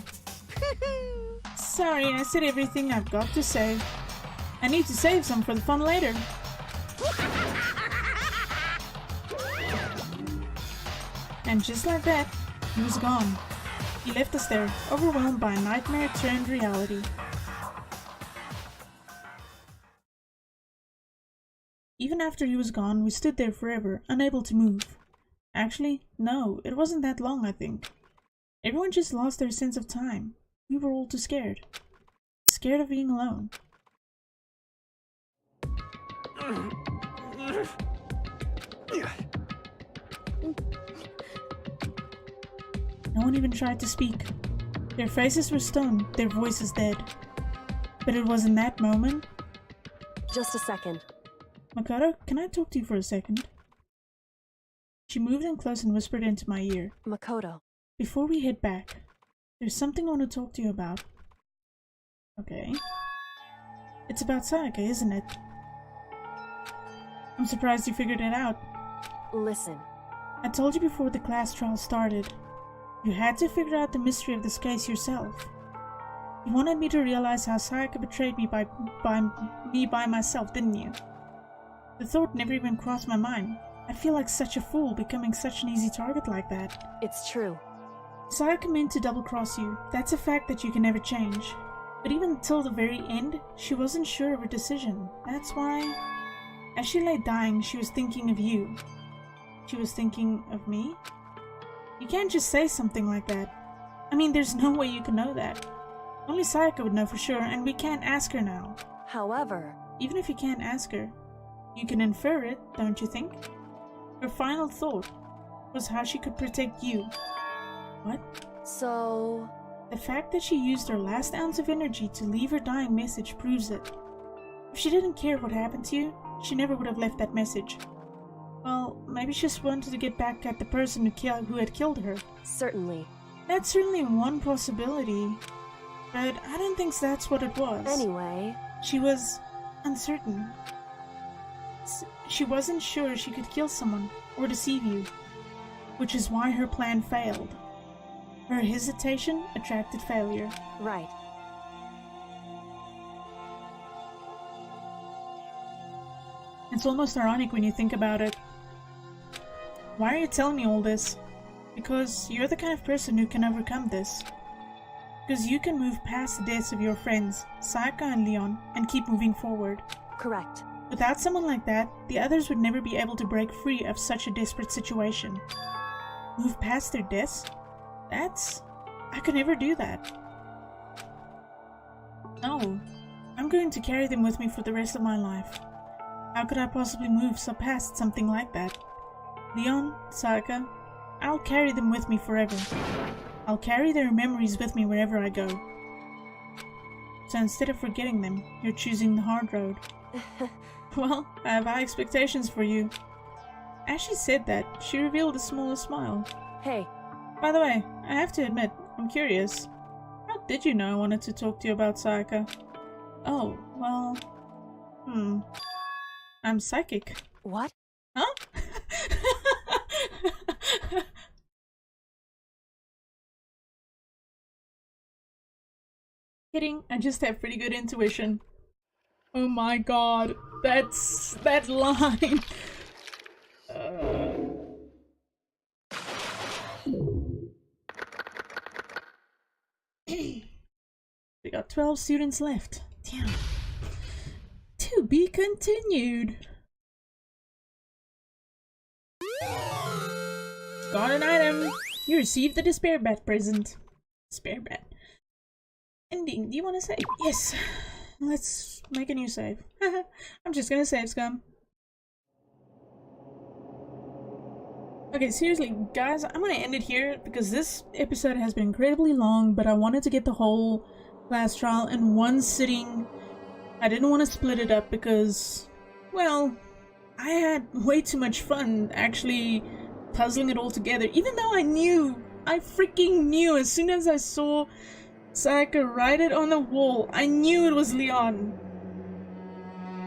S1: Sorry, I said everything I've got to say. I need to save some for the fun later. And just like that, he was gone. He left us there, overwhelmed by a nightmare turned reality. Even after he was gone, we stood there forever, unable to move. Actually, no, it wasn't that long, I think. Everyone just lost their sense of time. We were all too scared. Scared of being alone. No one even tried to speak. Their faces were stone, their voices dead. But it was in that moment...
S4: Just a second.
S1: Makoto, can I talk to you for a second? She moved in close and whispered into my ear.
S4: Makoto.
S1: Before we head back, there's something I want to talk to you about. Okay. It's about Sayaka, isn't it? I'm surprised you figured it out.
S4: Listen.
S1: I told you before the class trial started. You had to figure out the mystery of this case yourself. You wanted me to realize how Sayaka betrayed me by myself, didn't you? The thought never even crossed my mind. I feel like such a fool becoming such an easy target like that.
S4: It's true.
S1: Sayaka meant to double-cross you. That's a fact that you can never change. But even till the very end, she wasn't sure of her decision. That's why... As she lay dying, she was thinking of you. She was thinking of me? You can't just say something like that. I mean, there's no way you can know that. Only Sayaka would know for sure, and we can't ask her now.
S4: However...
S1: Even if you can't ask her, you can infer it, don't you think? Her final thought was how she could protect you. What?
S4: So...
S1: The fact that she used her last ounce of energy to leave her dying message proves it. If she didn't care what happened to you, she never would have left that message. Well, maybe she just wanted to get back at the person who had killed her.
S4: Certainly.
S1: That's certainly one possibility. But I don't think that's what it was.
S4: Anyway...
S1: She was uncertain. She wasn't sure she could kill someone or deceive you. Which is why her plan failed. Her hesitation attracted failure.
S4: Right.
S1: It's almost ironic when you think about it. Why are you telling me all this? Because you're the kind of person who can overcome this. Because you can move past the deaths of your friends, Sayaka and Leon, and keep moving forward.
S4: Correct.
S1: Without someone like that, the others would never be able to break free of such a desperate situation. Move past their deaths? I could never do that. No. I'm going to carry them with me for the rest of my life. How could I possibly move past something like that? Leon, Sayaka, I'll carry them with me forever. I'll carry their memories with me wherever I go. So instead of forgetting them, you're choosing the hard road. Well, I have high expectations for you. As she said that, she revealed the smallest smile.
S4: Hey.
S1: By the way, I have to admit, I'm curious. How did you know I wanted to talk to you about Sayaka? Oh, well... I'm psychic.
S4: What?
S1: Huh? Kidding, I just have pretty good intuition. Oh my god, that line! We got 12 students left. Damn. To be continued. Got an item! You received the Despair Bat present. Despair Bat. Ending, do you want to save? Yes! Let's make a new save. I'm just gonna save, scum. Okay, seriously, guys, I'm gonna end it here because this episode has been incredibly long, but I wanted to get the whole class trial in one sitting. I didn't want to split it up because, well, I had way too much fun actually puzzling it all together, even though I freaking knew as soon as I saw Sayaka write it on the wall, I knew it was Leon.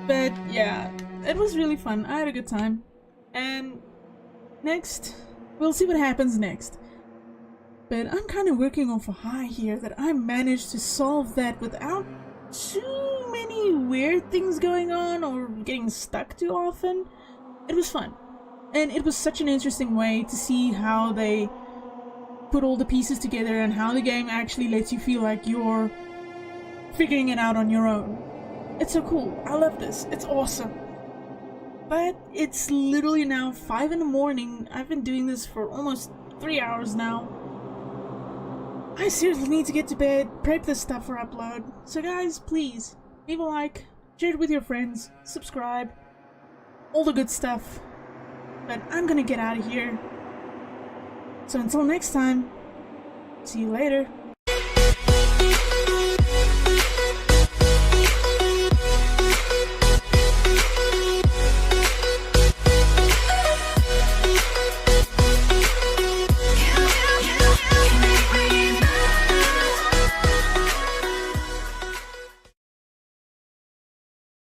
S1: But yeah, it was really fun. I had a good time. And next, we'll see what happens next. But I'm kind of working off a high here that I managed to solve that without too many weird things going on or getting stuck too often. It was fun. And it was such an interesting way to see how they put all the pieces together and how the game actually lets you feel like you're figuring it out on your own. It's so cool. I love this. It's awesome. But it's literally now 5 in the morning. I've been doing this for almost 3 hours now. I seriously need to get to bed, prep this stuff for upload. So guys, please, leave a like, share it with your friends, subscribe, all the good stuff. But I'm gonna get out of here. So until next time, see you later.